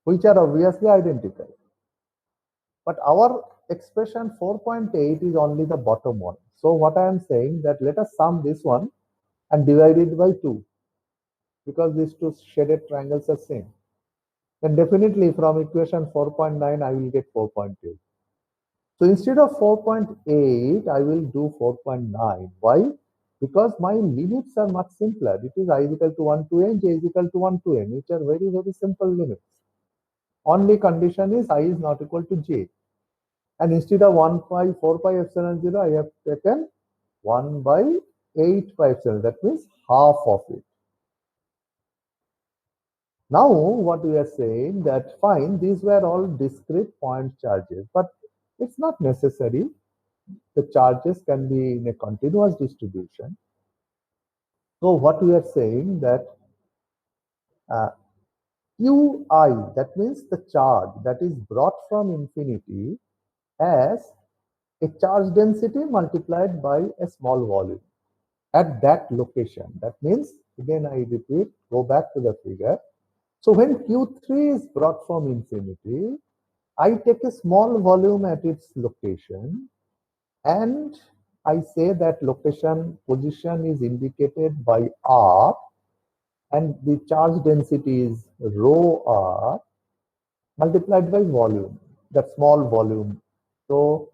which are obviously identical. But our expression 4.8 is only the bottom one. So what I am saying that let us sum this one and divide it by 2, because these two shaded triangles are same. Then definitely from equation 4.9 I will get 4.8. So instead of 4.8 I will do 4.9. Why? Because my limits are much simpler. It is I is equal to 1 to n, j is equal to 1 to n, which are very, very simple limits. Only condition is I is not equal to j. And instead of 1 by 4 pi epsilon 0, I have taken 1 by 8 pi epsilon. That means half of it. Now, what we are saying that fine, these were all discrete point charges, but it's not necessary. The charges can be in a continuous distribution. So what we are saying that Qi, that means the charge that is brought from infinity as a charge density multiplied by a small volume at that location. That means, again I repeat, go back to the figure. So when Q3 is brought from infinity, I take a small volume at its location and I say that location position is indicated by R and the charge density is rho R multiplied by volume, that small volume. So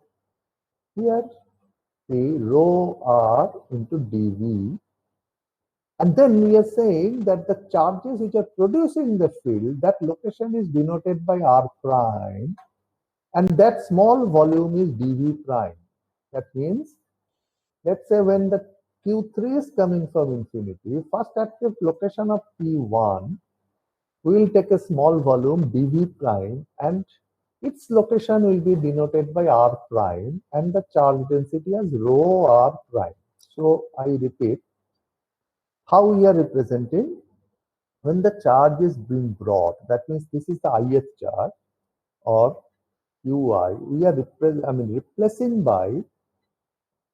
here see rho R into dV. And then we are saying that the charges which are producing the field, that location is denoted by R prime, and that small volume is dV prime. That means, let's say when the Q3 is coming from infinity, first at the location of P1, we will take a small volume dV prime and its location will be denoted by R prime and the charge density as rho R prime. So I repeat, how we are representing when the charge is being brought, that means this is the ith charge or Qi, we are replacing by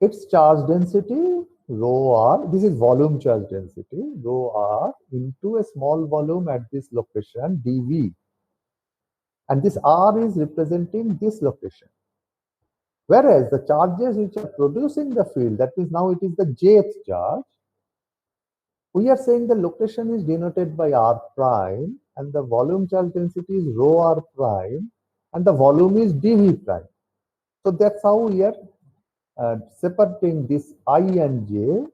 its charge density rho r, this is volume charge density, rho r into a small volume at this location dV. And this r is representing this location. Whereas the charges which are producing the field, that means now it is the jth charge, we are saying the location is denoted by r prime and the volume charge density is rho r prime and the volume is dV prime. So that's how we are separating this I and j.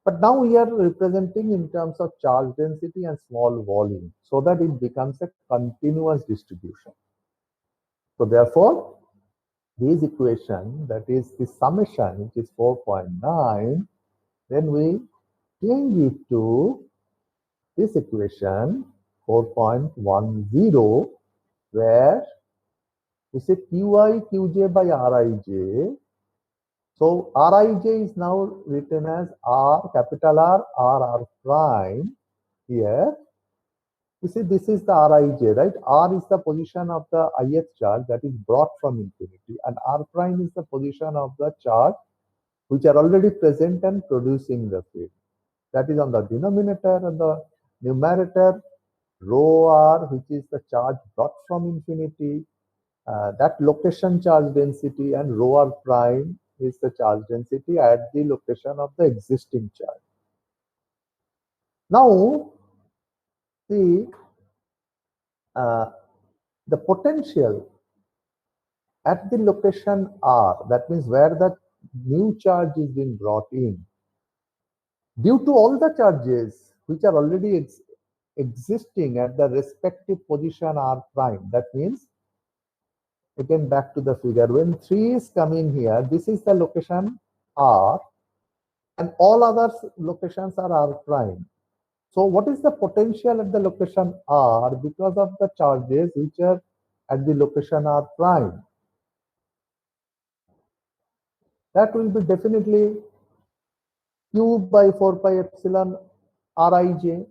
But now we are representing in terms of charge density and small volume so that it becomes a continuous distribution. So therefore, this equation, that is the summation, which is 4.9, then we change it to this equation 4.10, where we say Qi Qj by Rij. So Rij is now written as R, capital R, R prime here. You see, this is the Rij, right? R is the position of the ith charge that is brought from infinity, and R prime is the position of the charge which are already present and producing the field. That is on the denominator, and the numerator rho r, which is the charge brought from infinity, that location charge density, and rho r prime is the charge density at the location of the existing charge. Now, see, the potential at the location R, that means where the new charge is being brought in, due to all the charges which are already existing at the respective position R prime. That means, again back to the figure, when 3 is coming here, this is the location R and all other locations are R prime. So what is the potential at the location R because of the charges which are at the location R prime? That will be definitely Q by 4 pi epsilon Rij,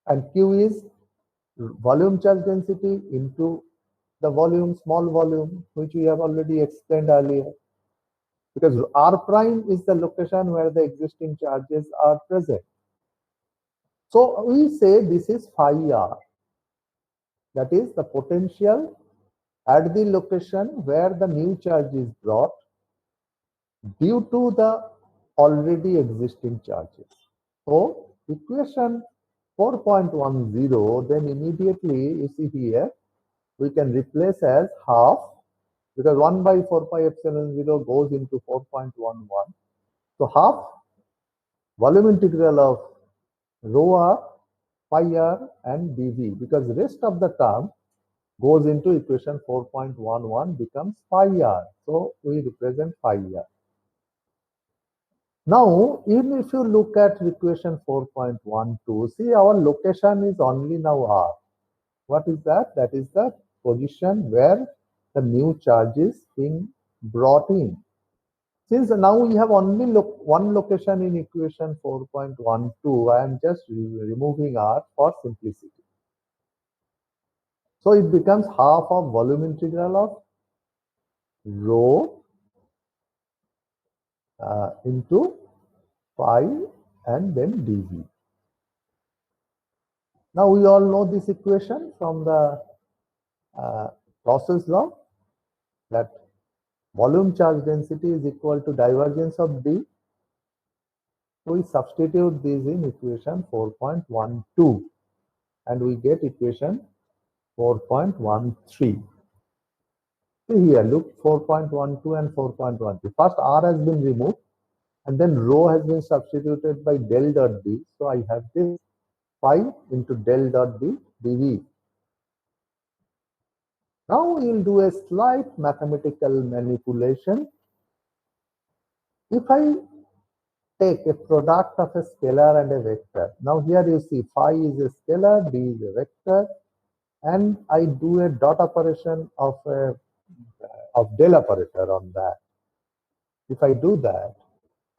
and Q is volume charge density into the volume, small volume, which we have already explained earlier. Because R prime is the location where the existing charges are present. So we say this is phi R. That is the potential at the location where the new charge is brought due to the already existing charges. So equation 4.10, then immediately you see here, we can replace as half, because 1 by 4 pi epsilon 0 goes into 4.11. So half volume integral of rho r, phi r and dv, because the rest of the term goes into equation 4.11 becomes phi r. So we represent phi r. Now, even if you look at equation 4.12, see our location is only now R. What is that? That is the position where the new charge is being brought in. Since now we have only one location in equation 4.12, I am just removing R for simplicity. So it becomes half of volume integral of rho into phi and then dV. Now we all know this equation from the Gauss's law, that volume charge density is equal to divergence of D. So we substitute this in equation 4.12 and we get equation 4.13. See here, look, 4.12 and 4.13. First R has been removed and then rho has been substituted by del dot D. So I have this phi into del dot D dV. Now we will do a slight mathematical manipulation. If I take a product of a scalar and a vector, now here you see phi is a scalar, D is a vector, and I do a dot operation of del operator on that. If I do that,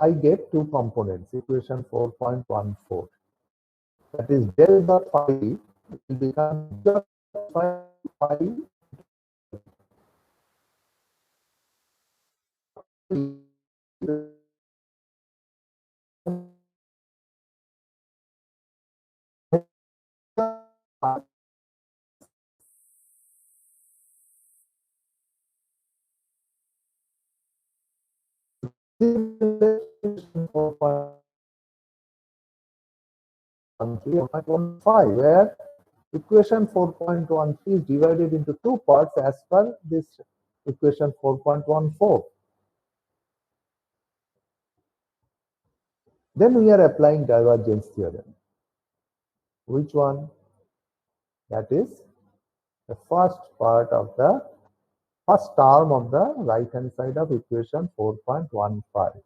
I get two components, equation 4.14. That is del dot phi will become dot phi where equation 4.13 is divided into two parts as per this equation 4.14. Then we are applying divergence theorem. Which one? That is the first part of the first term of the right hand side of equation 4.15.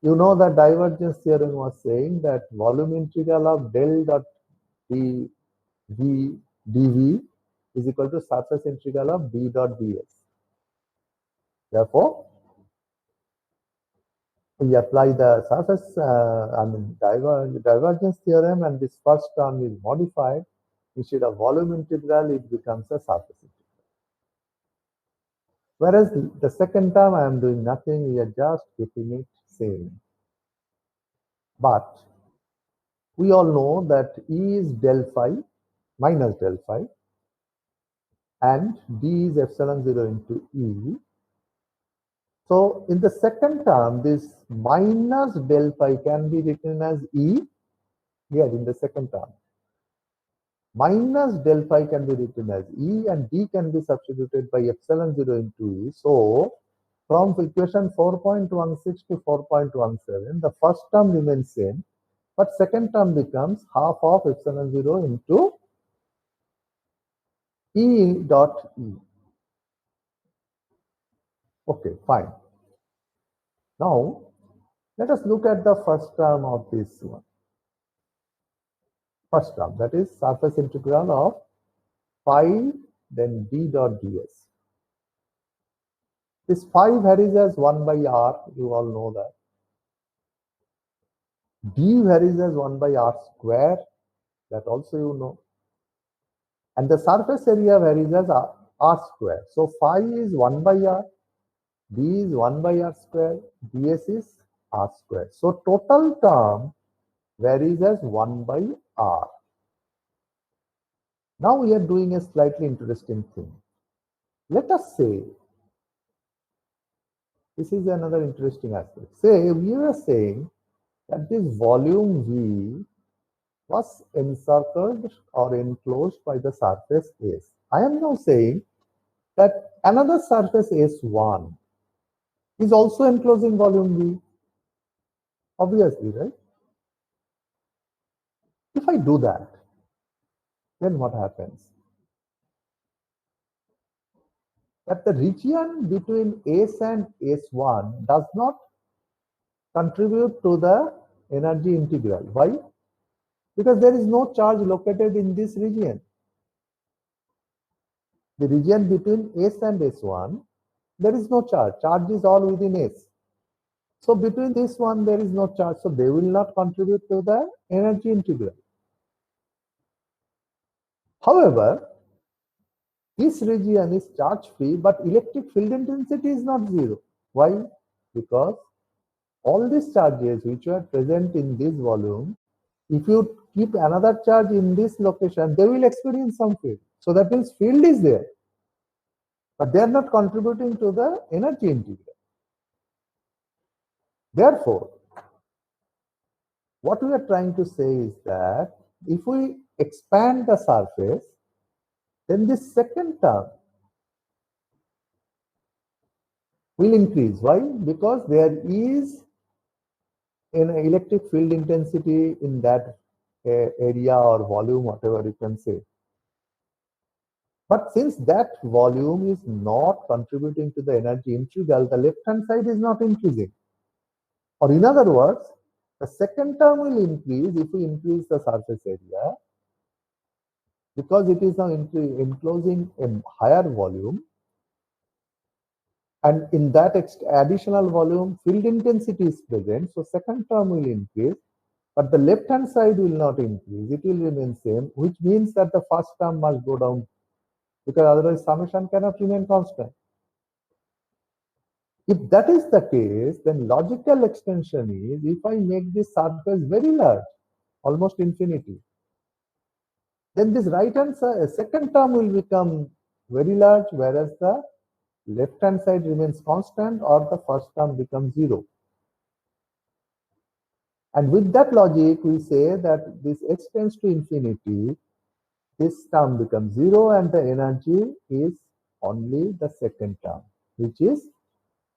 You know that divergence theorem was saying that volume integral of del dot d v dv is equal to surface integral of d dot ds. Therefore, we apply the surface, divergence theorem, and this first term is modified. Instead of volume integral, it becomes a surface integral. Whereas the second term, I am doing nothing, we are just keeping it same. But we all know that E is del phi minus del phi and D is epsilon 0 into E. So in the second term, this minus del phi can be written as E here in the second term. Minus del phi can be written as E and D can be substituted by epsilon 0 into E. So from equation 4.16 to 4.17, the first term remains same, but second term becomes half of epsilon 0 into E dot E. Okay, fine. Now, let us look at the first term of this one. First term, that is surface integral of phi then d dot ds. This phi varies as 1 by r, you all know that. D varies as 1 by r square, that also you know. And the surface area varies as r square. So phi is 1 by r, d is 1 by r square, ds is r square. So total term varies as 1 by r. Now we are doing a slightly interesting thing. Let us say, this is another interesting aspect. Say we are saying that this volume V was encircled or enclosed by the surface S. I am now saying that another surface S1 is also enclosing volume V. Obviously, right? If I do that, then what happens? That the region between S and S1 does not contribute to the energy integral. Why? Because there is no charge located in this region. The region between S and S1, there is no charge. Charge is all within S. So between this one, there is no charge. So they will not contribute to the energy integral. However, this region is charge free, but electric field intensity is not zero. Why? Because all these charges which are present in this volume, if you keep another charge in this location, they will experience some field. So that means field is there, but they are not contributing to the energy integral. Therefore, what we are trying to say is that if we expand the surface, then this second term will increase. Why? Because there is an electric field intensity in that area or volume, whatever you can say. But since that volume is not contributing to the energy integral, the left-hand side is not increasing. Or in other words, the second term will increase if we increase the surface area, because it is now enclosing a higher volume. And in that additional volume, field intensity is present. So second term will increase, but the left-hand side will not increase. It will remain same, which means that the first term must go down, because otherwise summation cannot remain constant. If that is the case, then logical extension is, if I make this surface very large, almost infinity, then this right-hand side, second term will become very large, whereas the left-hand side remains constant, or the first term becomes zero. And with that logic, we say that this h tends to infinity, this term becomes zero, and the energy is only the second term, which is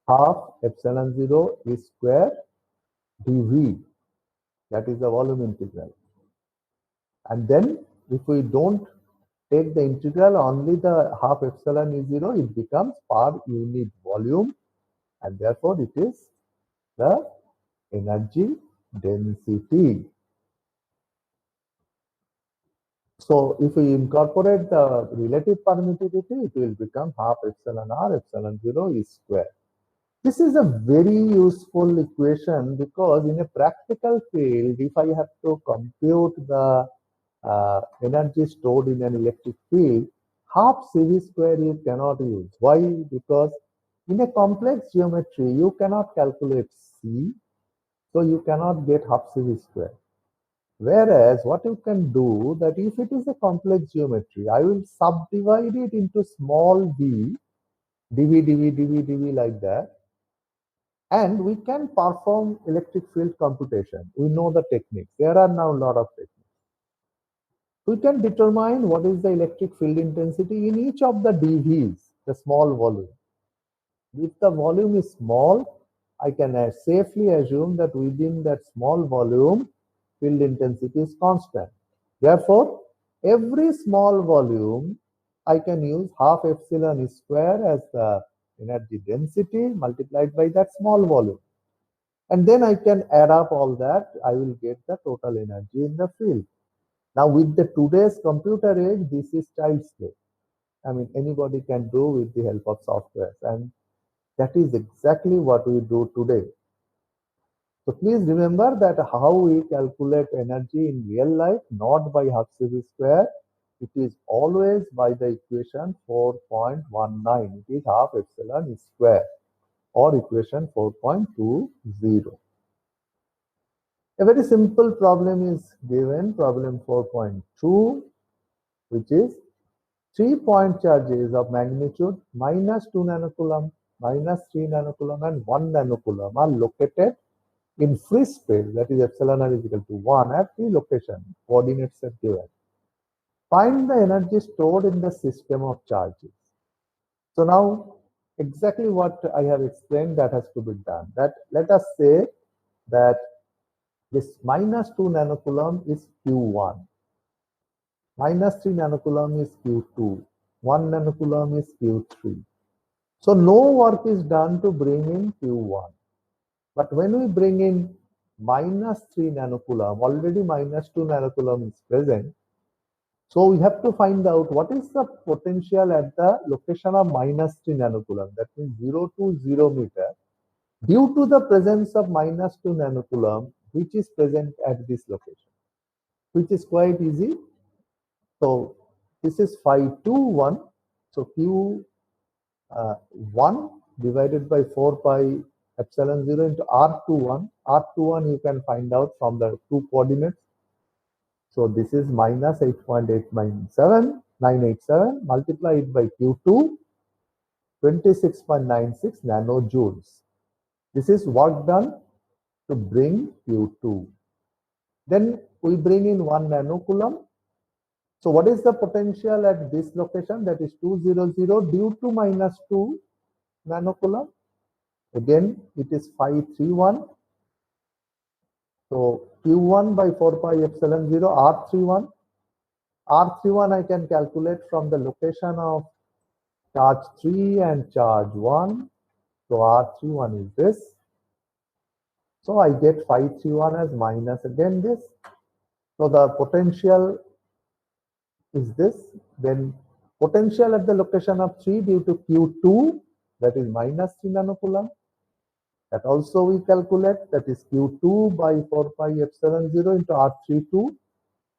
half epsilon 0 E square dV. That is the volume integral. And then if we don't take the integral, only the half epsilon is 0, it becomes per unit volume, and therefore it is the energy density. So if we incorporate the relative permittivity, it will become half epsilon r epsilon 0 E square. This is a very useful equation, because in a practical field, if I have to compute the energy stored in an electric field, half CV square you cannot use. Why? Because in a complex geometry, you cannot calculate C, so you cannot get half CV square. Whereas what you can do, that if it is a complex geometry, I will subdivide it into small d, dv like that, and we can perform electric field computation. We know the techniques. There are now a lot of techniques. We can determine what is the electric field intensity in each of the dVs, the small volume. If the volume is small, I can safely assume that within that small volume, field intensity is constant. Therefore, every small volume, I can use half epsilon square as the energy density multiplied by that small volume. And then I can add up all that, I will get the total energy in the field. Now with the today's computer age, this is child's play. I mean, anybody can do with the help of software, and that is exactly what we do today. So please remember that how we calculate energy in real life, not by half CV square, it is always by the equation 4.19. It is half epsilon square, or equation 4.20. A very simple problem is given, problem 4.2, which is 3-point charges of magnitude -2 nanocoulomb, -3 nanocoulomb, and 1 nanocoulomb are located in free space, that is epsilon r is equal to 1 at the location, coordinates are given. Find the energy stored in the system of charges. So now, exactly what I have explained, that has to be done. That let us say that this -2 nanocoulomb is Q1, -3 nanocoulomb is Q2, 1 nanocoulomb is Q3. So no work is done to bring in Q1. But when we bring in -3 nanocoulomb, already -2 nanocoulomb is present. So we have to find out what is the potential at the location of -3 nanocoulomb. That means 0 to 0 meter. due to the presence of -2 nanocoulomb, which is present at this location, which is quite easy. So this is phi21. So Q1 divided by 4 pi epsilon 0 into R21. R21 you can find out from the two coordinates. So this is minus 8.8987 multiplied by Q2, 26.96 nanojoules. This is work done to bring Q2. Then we bring in 1 nanocoulomb. So what is the potential at this location? That is 200 due to -2 nanocoulomb. Again, it is 531. So Q1 by 4 pi epsilon 0 R31. R31 I can calculate from the location of charge 3 and charge 1. So R31 is this. So I get 531 as minus again this. So the potential is this. Then potential at the location of 3 due to Q2, that is -3 nanocoulomb. That also we calculate, that is Q2 by 4 pi epsilon 0 into R32.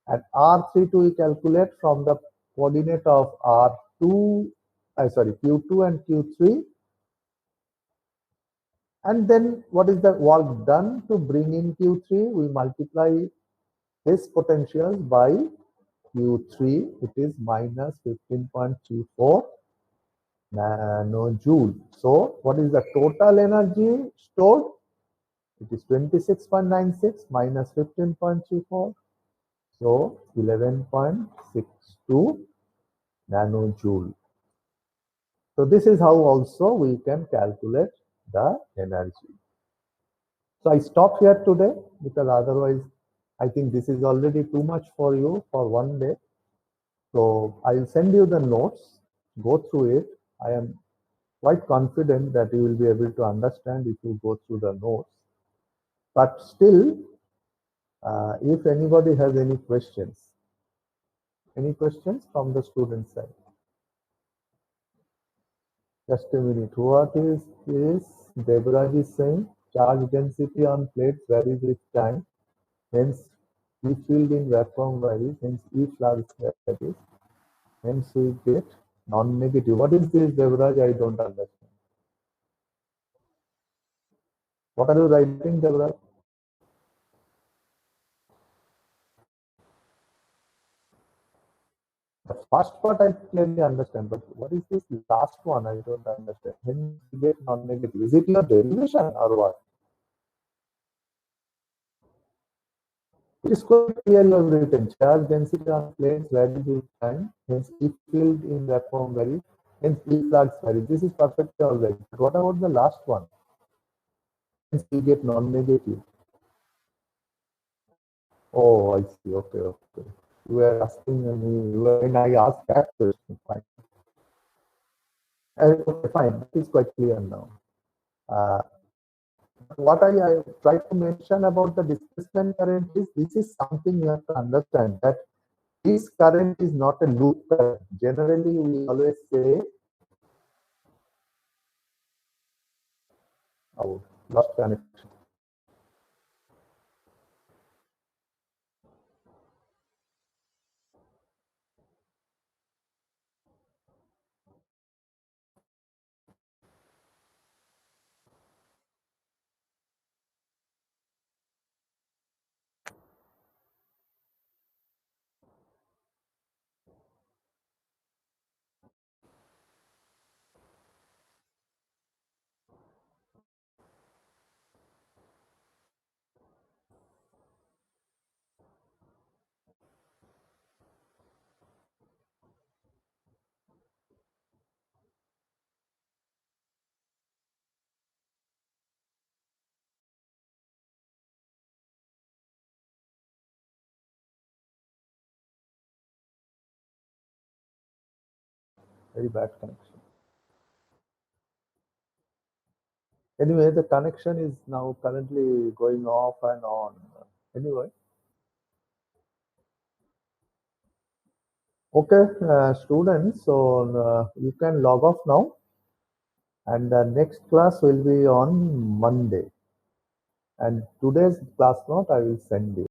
And R32 we calculate from the coordinate of Q2 and Q3. And then what is the work done to bring in Q3? We multiply this potential by Q3, it is minus 15.34 nanojoule. So what is the total energy stored? It is 26.96 minus 15.34. So 11.62 nanojoule. So this is how also we can calculate the energy. So I stop here today because otherwise I think this is already too much for you for one day. So I'll send you the notes, go through it. I am quite confident that you will be able to understand if you go through the notes. But still, if anybody has any questions from the student side? Just a minute. What is this? Debraj is saying charge density on plates varies with time. Hence, E field in vacuum varies. Hence, E flux varies. Hence, we get non-negative. What is this, Debraj? I don't understand. What are you writing, Debraj? The first part I clearly understand, but what is this last one? I don't understand. Hence, we get non-negative. Is it your derivation or what? It is quite clearly written. Charge density on planes varies with time. Hence, E field in vacuum varies. Hence, E flux varies. This is perfectly all right. But what about the last one? Hence, we get non-negative. Oh, I see. Okay, okay. You were asking me when I asked that question. Fine. Okay, fine. That is quite clear now. What I try to mention about the displacement current is this is something you have to understand that this current is not a loop current. Generally, we always say, oh, lost connection. Very bad connection. Anyway, the connection is now currently going off and on. Anyway. Okay, students, so you can log off now. And the next class will be on Monday. And today's class note I will send you.